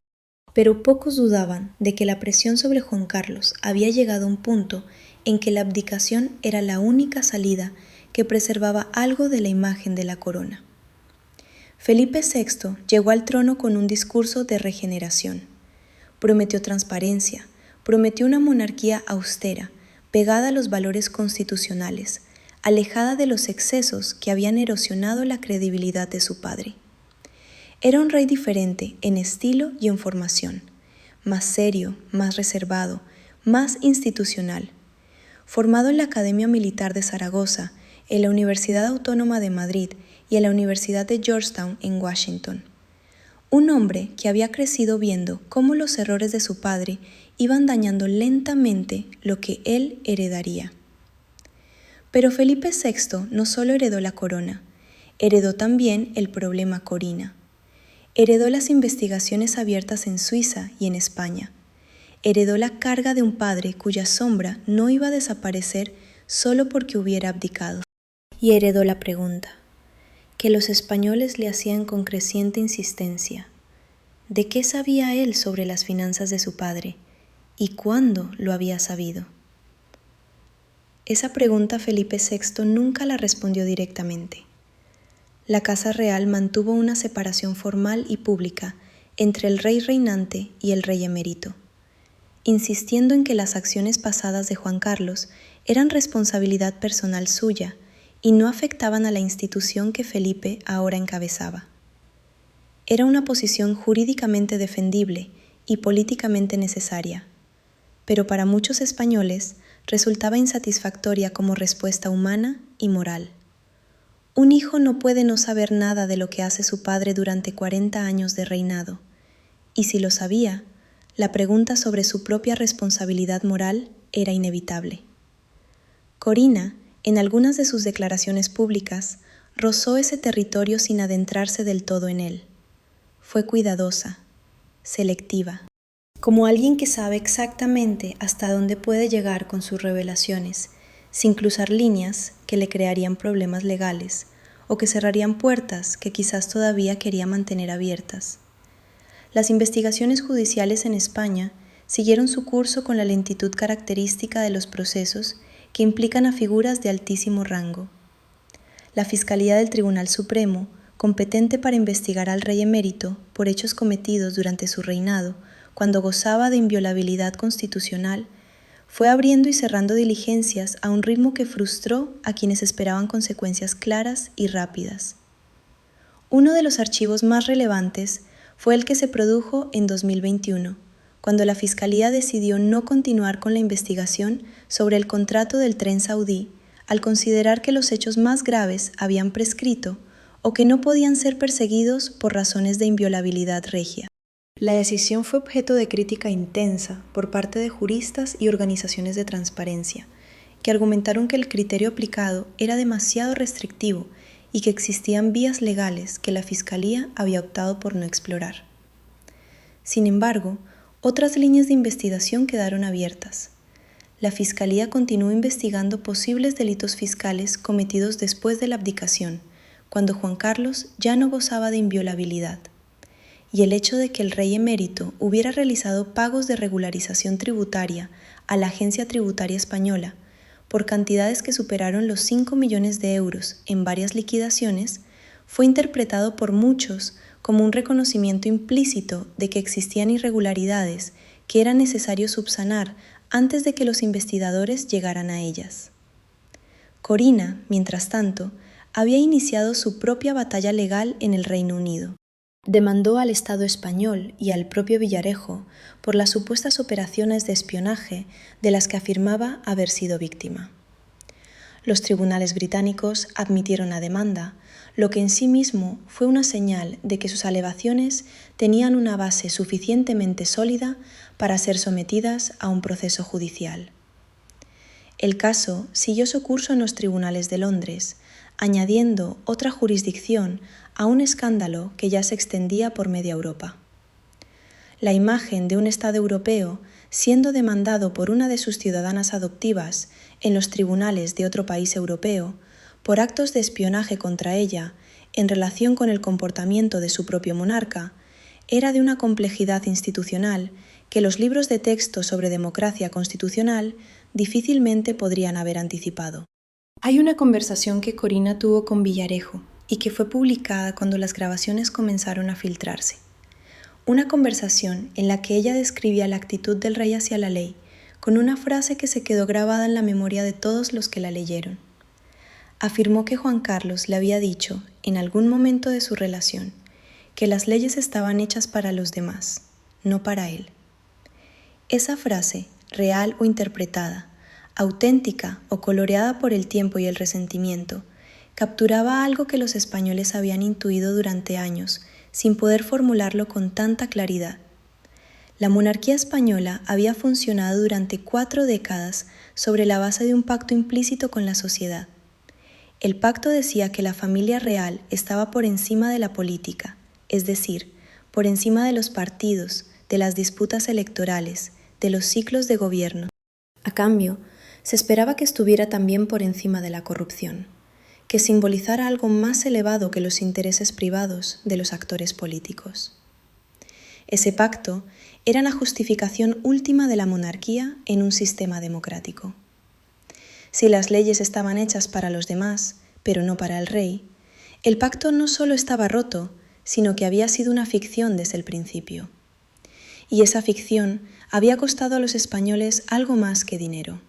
Pero pocos dudaban de que la presión sobre Juan Carlos había llegado a un punto en que la abdicación era la única salida que preservaba algo de la imagen de la corona. Felipe VI llegó al trono con un discurso de regeneración. Prometió transparencia, prometió una monarquía austera, pegada a los valores constitucionales, alejada de los excesos que habían erosionado la credibilidad de su padre. Era un rey diferente en estilo y en formación, más serio, más reservado, más institucional. Formado en la Academia Militar de Zaragoza, en la Universidad Autónoma de Madrid y en la Universidad de Georgetown en Washington. Un hombre que había crecido viendo cómo los errores de su padre iban dañando lentamente lo que él heredaría. Pero Felipe VI no solo heredó la corona, heredó también el problema Corina. Heredó las investigaciones abiertas en Suiza y en España. Heredó la carga de un padre cuya sombra no iba a desaparecer solo porque hubiera abdicado. Y heredó la pregunta, que los españoles le hacían con creciente insistencia. ¿De qué sabía él sobre las finanzas de su padre? ¿Y cuándo lo había sabido? Esa pregunta Felipe VI nunca la respondió directamente. La Casa Real mantuvo una separación formal y pública entre el rey reinante y el rey emérito, insistiendo en que las acciones pasadas de Juan Carlos eran responsabilidad personal suya y no afectaban a la institución que Felipe ahora encabezaba. Era una posición jurídicamente defendible y políticamente necesaria, pero para muchos españoles resultaba insatisfactoria como respuesta humana y moral. Un hijo no puede no saber nada de lo que hace su padre durante 40 años de reinado, y si lo sabía, la pregunta sobre su propia responsabilidad moral era inevitable. Corina, en algunas de sus declaraciones públicas, rozó ese territorio sin adentrarse del todo en él. Fue cuidadosa, selectiva, como alguien que sabe exactamente hasta dónde puede llegar con sus revelaciones, sin cruzar líneas que le crearían problemas legales o que cerrarían puertas que quizás todavía quería mantener abiertas. Las investigaciones judiciales en España siguieron su curso con la lentitud característica de los procesos que implican a figuras de altísimo rango. La Fiscalía del Tribunal Supremo, competente para investigar al rey emérito por hechos cometidos durante su reinado, cuando gozaba de inviolabilidad constitucional, fue abriendo y cerrando diligencias a un ritmo que frustró a quienes esperaban consecuencias claras y rápidas. Uno de los archivos más relevantes fue el que se produjo en 2021, cuando la Fiscalía decidió no continuar con la investigación sobre el contrato del tren saudí, al considerar que los hechos más graves habían prescrito o que no podían ser perseguidos por razones de inviolabilidad regia. La decisión fue objeto de crítica intensa por parte de juristas y organizaciones de transparencia, que argumentaron que el criterio aplicado era demasiado restrictivo y que existían vías legales que la Fiscalía había optado por no explorar. Sin embargo, otras líneas de investigación quedaron abiertas. La Fiscalía continuó investigando posibles delitos fiscales cometidos después de la abdicación, cuando Juan Carlos ya no gozaba de inviolabilidad. Y el hecho de que el rey emérito hubiera realizado pagos de regularización tributaria a la Agencia Tributaria Española por cantidades que superaron los 5 millones de euros en varias liquidaciones, fue interpretado por muchos como un reconocimiento implícito de que existían irregularidades que era necesario subsanar antes de que los investigadores llegaran a ellas. Corina, mientras tanto, había iniciado su propia batalla legal en el Reino Unido. Demandó al Estado español y al propio Villarejo por las supuestas operaciones de espionaje de las que afirmaba haber sido víctima. Los tribunales británicos admitieron la demanda, lo que en sí mismo fue una señal de que sus alegaciones tenían una base suficientemente sólida para ser sometidas a un proceso judicial. El caso siguió su curso en los tribunales de Londres, añadiendo otra jurisdicción a un escándalo que ya se extendía por media Europa. La imagen de un Estado europeo siendo demandado por una de sus ciudadanas adoptivas en los tribunales de otro país europeo por actos de espionaje contra ella en relación con el comportamiento de su propio monarca, era de una complejidad institucional que los libros de texto sobre democracia constitucional difícilmente podrían haber anticipado. Hay una conversación que Corina tuvo con Villarejo y que fue publicada cuando las grabaciones comenzaron a filtrarse. Una conversación en la que ella describía la actitud del rey hacia la ley con una frase que se quedó grabada en la memoria de todos los que la leyeron. Afirmó que Juan Carlos le había dicho, en algún momento de su relación, que las leyes estaban hechas para los demás, no para él. Esa frase, real o interpretada, auténtica o coloreada por el tiempo y el resentimiento, capturaba algo que los españoles habían intuido durante años, sin poder formularlo con tanta claridad. La monarquía española había funcionado durante 4 décadas sobre la base de un pacto implícito con la sociedad. El pacto decía que la familia real estaba por encima de la política, es decir, por encima de los partidos, de las disputas electorales, de los ciclos de gobierno. A cambio, se esperaba que estuviera también por encima de la corrupción, que simbolizara algo más elevado que los intereses privados de los actores políticos. Ese pacto era la justificación última de la monarquía en un sistema democrático. Si las leyes estaban hechas para los demás, pero no para el rey, el pacto no solo estaba roto, sino que había sido una ficción desde el principio. Y esa ficción había costado a los españoles algo más que dinero.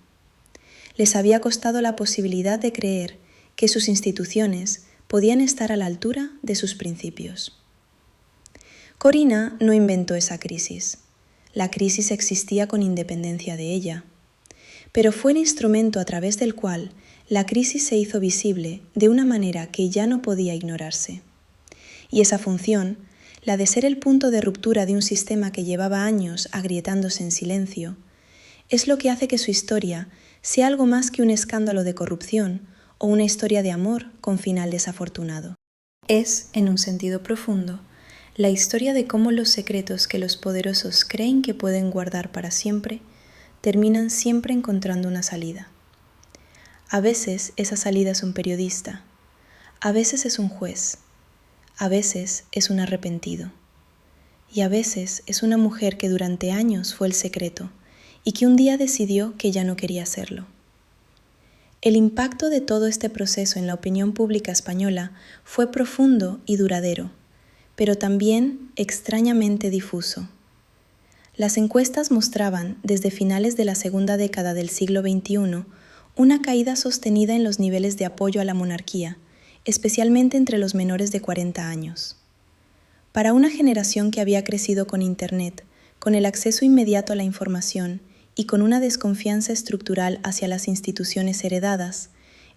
Les había costado la posibilidad de creer que sus instituciones podían estar a la altura de sus principios. Corina no inventó esa crisis. La crisis existía con independencia de ella. Pero fue el instrumento a través del cual la crisis se hizo visible de una manera que ya no podía ignorarse. Y esa función, la de ser el punto de ruptura de un sistema que llevaba años agrietándose en silencio, es lo que hace que su historia sea algo más que un escándalo de corrupción o una historia de amor con final desafortunado. Es, en un sentido profundo, la historia de cómo los secretos que los poderosos creen que pueden guardar para siempre terminan siempre encontrando una salida. A veces esa salida es un periodista, a veces es un juez, a veces es un arrepentido, y a veces es una mujer que durante años fue el secreto y que un día decidió que ya no quería serlo. El impacto de todo este proceso en la opinión pública española fue profundo y duradero, pero también extrañamente difuso. Las encuestas mostraban, desde finales de la segunda década del siglo XXI, una caída sostenida en los niveles de apoyo a la monarquía, especialmente entre los menores de 40 años. Para una generación que había crecido con Internet, con el acceso inmediato a la información y con una desconfianza estructural hacia las instituciones heredadas,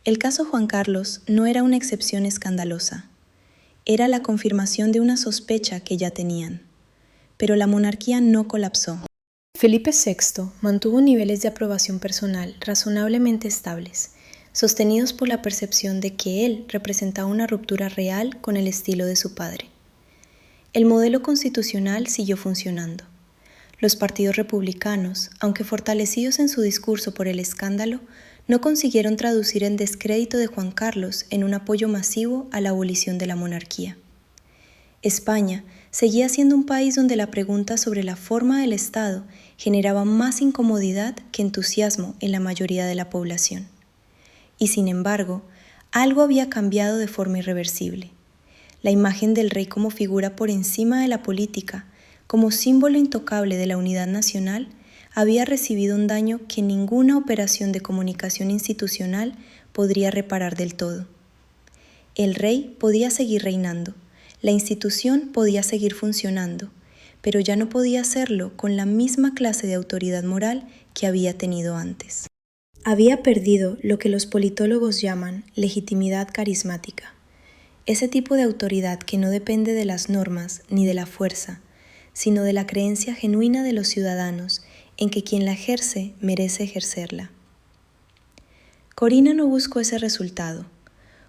el caso Juan Carlos no era una excepción escandalosa. Era la confirmación de una sospecha que ya tenían. Pero la monarquía no colapsó. Felipe VI mantuvo niveles de aprobación personal razonablemente estables, sostenidos por la percepción de que él representaba una ruptura real con el estilo de su padre. El modelo constitucional siguió funcionando. Los partidos republicanos, aunque fortalecidos en su discurso por el escándalo, no consiguieron traducir el descrédito de Juan Carlos en un apoyo masivo a la abolición de la monarquía. España seguía siendo un país donde la pregunta sobre la forma del Estado generaba más incomodidad que entusiasmo en la mayoría de la población. Y sin embargo, algo había cambiado de forma irreversible. La imagen del rey como figura por encima de la política, como símbolo intocable de la unidad nacional, había recibido un daño que ninguna operación de comunicación institucional podría reparar del todo. El rey podía seguir reinando, la institución podía seguir funcionando, pero ya no podía hacerlo con la misma clase de autoridad moral que había tenido antes. Había perdido lo que los politólogos llaman legitimidad carismática, ese tipo de autoridad que no depende de las normas ni de la fuerza, sino de la creencia genuina de los ciudadanos en que quien la ejerce merece ejercerla. Corina no buscó ese resultado,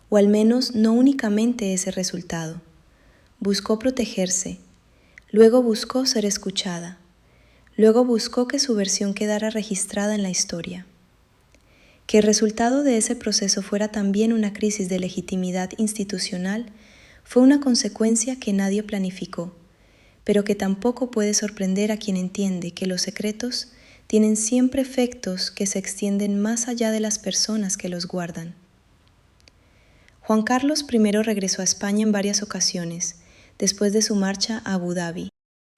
o al menos no únicamente ese resultado. Buscó protegerse, luego buscó ser escuchada, luego buscó que su versión quedara registrada en la historia. Que el resultado de ese proceso fuera también una crisis de legitimidad institucional fue una consecuencia que nadie planificó, pero que tampoco puede sorprender a quien entiende que los secretos tienen siempre efectos que se extienden más allá de las personas que los guardan. Juan Carlos I regresó a España en varias ocasiones, después de su marcha a Abu Dhabi.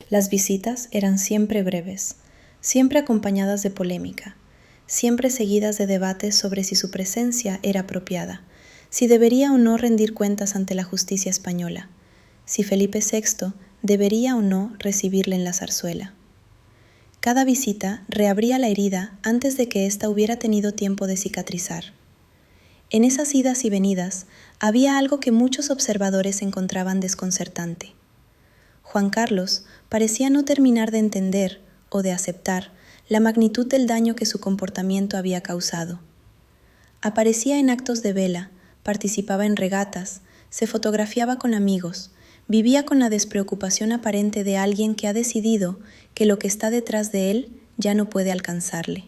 Las visitas eran siempre breves, siempre acompañadas de polémica, siempre seguidas de debates sobre si su presencia era apropiada, si debería o no rendir cuentas ante la justicia española, si Felipe VI debería o no recibirle en la zarzuela. Cada visita reabría la herida antes de que ésta hubiera tenido tiempo de cicatrizar. En esas idas y venidas había algo que muchos observadores encontraban desconcertante. Juan Carlos parecía no terminar de entender o de aceptar la magnitud del daño que su comportamiento había causado. Aparecía en actos de vela, participaba en regatas, se fotografiaba con amigos, vivía con la despreocupación aparente de alguien que ha decidido que lo que está detrás de él ya no puede alcanzarle.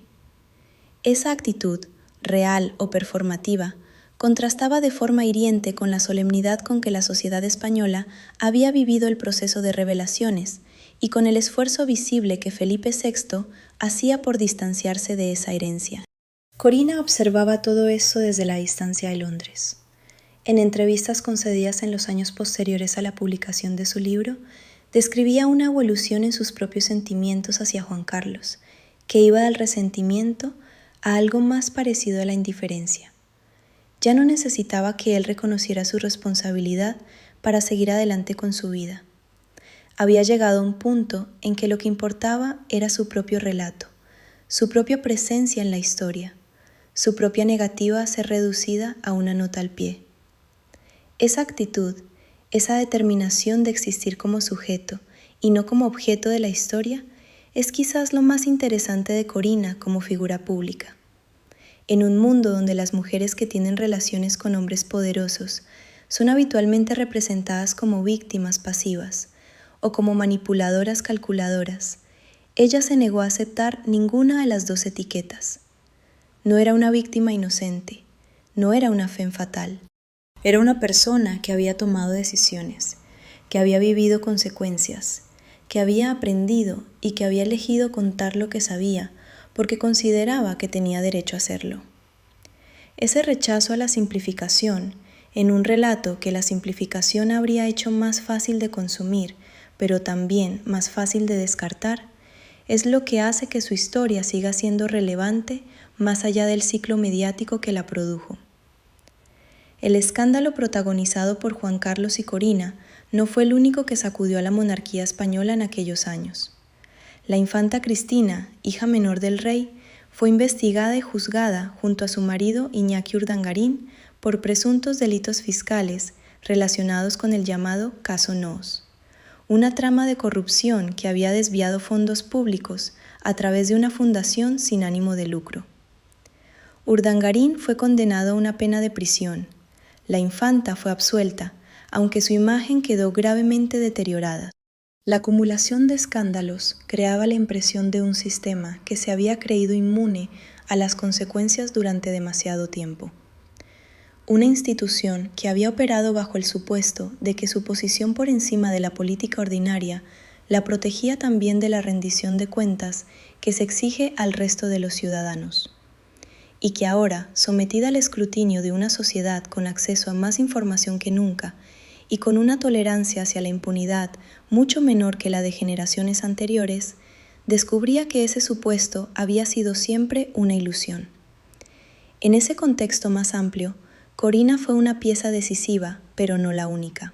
Esa actitud, real o performativa, contrastaba de forma hiriente con la solemnidad con que la sociedad española había vivido el proceso de revelaciones y con el esfuerzo visible que Felipe VI hacía por distanciarse de esa herencia. Corina observaba todo eso desde la distancia de Londres. En entrevistas concedidas en los años posteriores a la publicación de su libro, describía una evolución en sus propios sentimientos hacia Juan Carlos, que iba del resentimiento a algo más parecido a la indiferencia. Ya no necesitaba que él reconociera su responsabilidad para seguir adelante con su vida. Había llegado a un punto en que lo que importaba era su propio relato, su propia presencia en la historia, su propia negativa a ser reducida a una nota al pie. Esa actitud, esa determinación de existir como sujeto y no como objeto de la historia, es quizás lo más interesante de Corina como figura pública. En un mundo donde las mujeres que tienen relaciones con hombres poderosos son habitualmente representadas como víctimas pasivas o como manipuladoras calculadoras, ella se negó a aceptar ninguna de las dos etiquetas. No era una víctima inocente, no era una femme fatale. Era una persona que había tomado decisiones, que había vivido consecuencias, que había aprendido y que había elegido contar lo que sabía porque consideraba que tenía derecho a hacerlo. Ese rechazo a la simplificación, en un relato que la simplificación habría hecho más fácil de consumir, pero también más fácil de descartar, es lo que hace que su historia siga siendo relevante más allá del ciclo mediático que la produjo. El escándalo protagonizado por Juan Carlos y Corina no fue el único que sacudió a la monarquía española en aquellos años. La infanta Cristina, hija menor del rey, fue investigada y juzgada junto a su marido Iñaki Urdangarín por presuntos delitos fiscales relacionados con el llamado Caso Noos, una trama de corrupción que había desviado fondos públicos a través de una fundación sin ánimo de lucro. Urdangarín fue condenado a una pena de prisión. La infanta fue absuelta, aunque su imagen quedó gravemente deteriorada. La acumulación de escándalos creaba la impresión de un sistema que se había creído inmune a las consecuencias durante demasiado tiempo. Una institución que había operado bajo el supuesto de que su posición por encima de la política ordinaria la protegía también de la rendición de cuentas que se exige al resto de los ciudadanos. Y que ahora, sometida al escrutinio de una sociedad con acceso a más información que nunca y con una tolerancia hacia la impunidad mucho menor que la de generaciones anteriores, descubría que ese supuesto había sido siempre una ilusión. En ese contexto más amplio, Corina fue una pieza decisiva, pero no la única.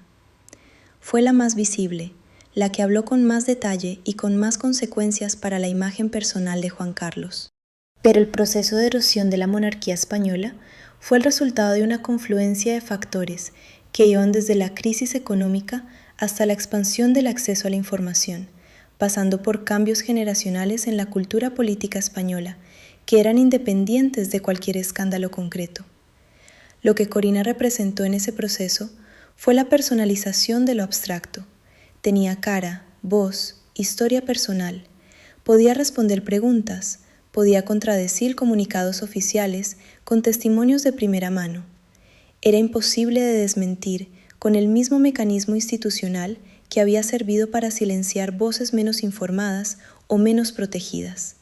Fue la más visible, la que habló con más detalle y con más consecuencias para la imagen personal de Juan Carlos. Pero el proceso de erosión de la monarquía española fue el resultado de una confluencia de factores que iban desde la crisis económica hasta la expansión del acceso a la información, pasando por cambios generacionales en la cultura política española, que eran independientes de cualquier escándalo concreto. Lo que Corina representó en ese proceso fue la personalización de lo abstracto. Tenía cara, voz, historia personal, podía responder preguntas, podía contradecir comunicados oficiales con testimonios de primera mano. Era imposible de desmentir con el mismo mecanismo institucional que había servido para silenciar voces menos informadas o menos protegidas.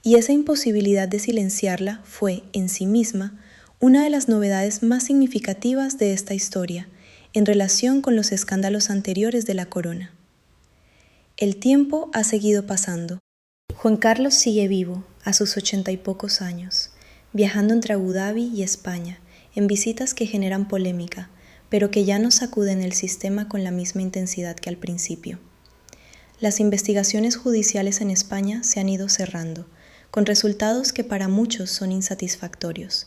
Y esa imposibilidad de silenciarla fue, en sí misma, una de las novedades más significativas de esta historia en relación con los escándalos anteriores de la corona. El tiempo ha seguido pasando. Juan Carlos sigue vivo, a sus 80 y pocos años, viajando entre Abu Dhabi y España, en visitas que generan polémica, pero que ya no sacuden el sistema con la misma intensidad que al principio. Las investigaciones judiciales en España se han ido cerrando, con resultados que para muchos son insatisfactorios,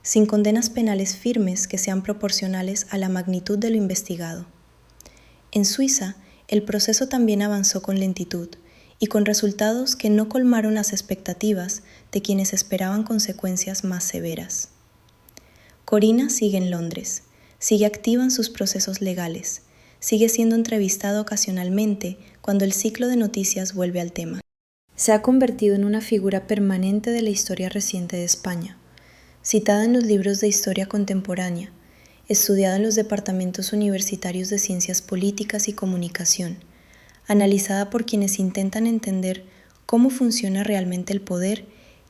sin condenas penales firmes que sean proporcionales a la magnitud de lo investigado. En Suiza, el proceso también avanzó con lentitud y con resultados que no colmaron las expectativas de quienes esperaban consecuencias más severas. Corina sigue en Londres, sigue activa en sus procesos legales, sigue siendo entrevistada ocasionalmente cuando el ciclo de noticias vuelve al tema. Se ha convertido en una figura permanente de la historia reciente de España, citada en los libros de historia contemporánea, estudiada en los departamentos universitarios de ciencias políticas y comunicación, analizada por quienes intentan entender cómo funciona realmente el poder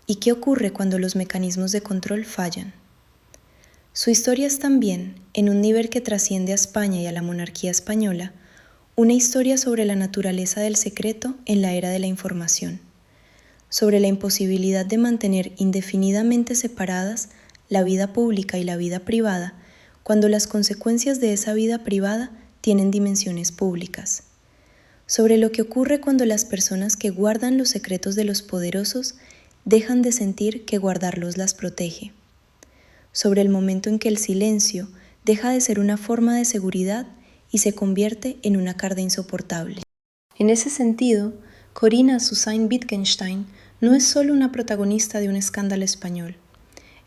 y qué ocurre cuando los mecanismos de control fallan. Su historia es también, en un nivel que trasciende a España y a la monarquía española, una historia sobre la naturaleza del secreto en la era de la información, sobre la imposibilidad de mantener indefinidamente separadas la vida pública y la vida privada cuando las consecuencias de esa vida privada tienen dimensiones públicas, sobre lo que ocurre cuando las personas que guardan los secretos de los poderosos dejan de sentir que guardarlos las protege, sobre el momento en que el silencio deja de ser una forma de seguridad y se convierte en una carga insoportable. En ese sentido, Corina Susanne Wittgenstein no es solo una protagonista de un escándalo español,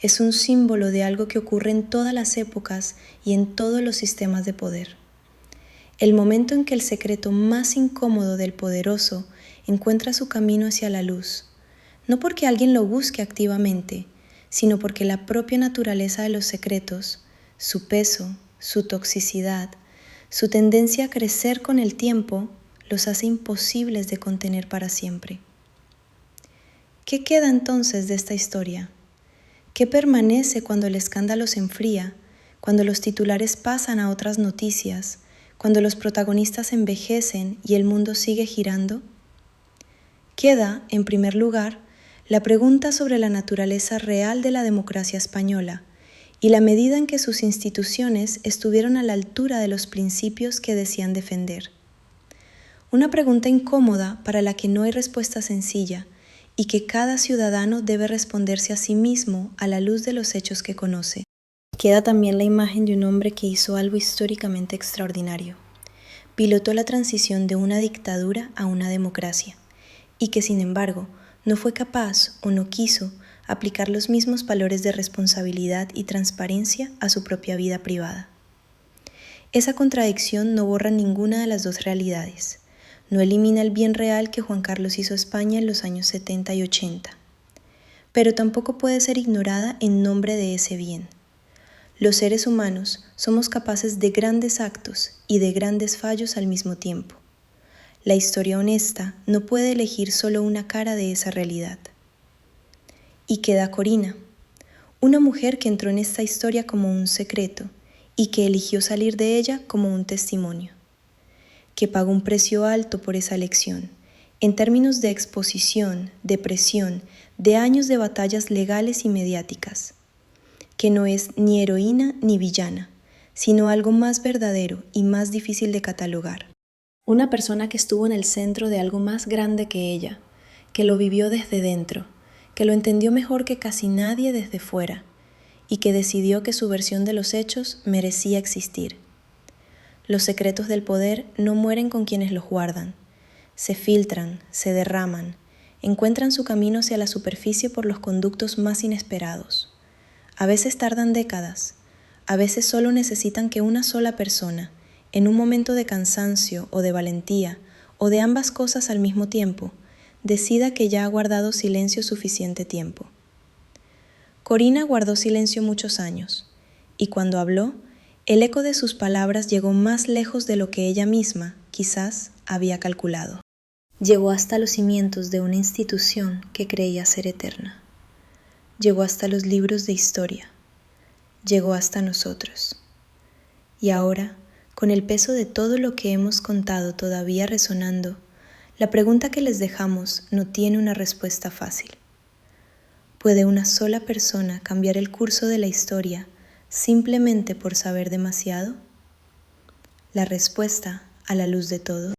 es un símbolo de algo que ocurre en todas las épocas y en todos los sistemas de poder. El momento en que el secreto más incómodo del poderoso encuentra su camino hacia la luz, no porque alguien lo busque activamente, sino porque la propia naturaleza de los secretos, su peso, su toxicidad, su tendencia a crecer con el tiempo, los hace imposibles de contener para siempre. ¿Qué queda entonces de esta historia? ¿Qué permanece cuando el escándalo se enfría, cuando los titulares pasan a otras noticias, cuando los protagonistas envejecen y el mundo sigue girando? Queda, en primer lugar, la pregunta sobre la naturaleza real de la democracia española y la medida en que sus instituciones estuvieron a la altura de los principios que decían defender. Una pregunta incómoda para la que no hay respuesta sencilla y que cada ciudadano debe responderse a sí mismo a la luz de los hechos que conoce. Queda también la imagen de un hombre que hizo algo históricamente extraordinario. Pilotó la transición de una dictadura a una democracia y que, sin embargo, no fue capaz o no quiso aplicar los mismos valores de responsabilidad y transparencia a su propia vida privada. Esa contradicción no borra ninguna de las dos realidades. No elimina el bien real que Juan Carlos hizo a España en los años 70 y 80, pero tampoco puede ser ignorada en nombre de ese bien. Los seres humanos somos capaces de grandes actos y de grandes fallos al mismo tiempo. La historia honesta no puede elegir solo una cara de esa realidad. Y queda Corina, una mujer que entró en esta historia como un secreto y que eligió salir de ella como un testimonio, que pagó un precio alto por esa elección, en términos de exposición, de presión, de años de batallas legales y mediáticas, que no es ni heroína ni villana, sino algo más verdadero y más difícil de catalogar. Una persona que estuvo en el centro de algo más grande que ella, que lo vivió desde dentro, que lo entendió mejor que casi nadie desde fuera y que decidió que su versión de los hechos merecía existir. Los secretos del poder no mueren con quienes los guardan, se filtran, se derraman, encuentran su camino hacia la superficie por los conductos más inesperados. A veces tardan décadas, a veces solo necesitan que una sola persona, en un momento de cansancio o de valentía, o de ambas cosas al mismo tiempo, decida que ya ha guardado silencio suficiente tiempo. Corina guardó silencio muchos años, y cuando habló, el eco de sus palabras llegó más lejos de lo que ella misma, quizás, había calculado. Llegó hasta los cimientos de una institución que creía ser eterna. Llegó hasta los libros de historia. Llegó hasta nosotros. Y ahora, con el peso de todo lo que hemos contado todavía resonando, la pregunta que les dejamos no tiene una respuesta fácil. ¿Puede una sola persona cambiar el curso de la historia simplemente por saber demasiado? La respuesta, a la luz de todo,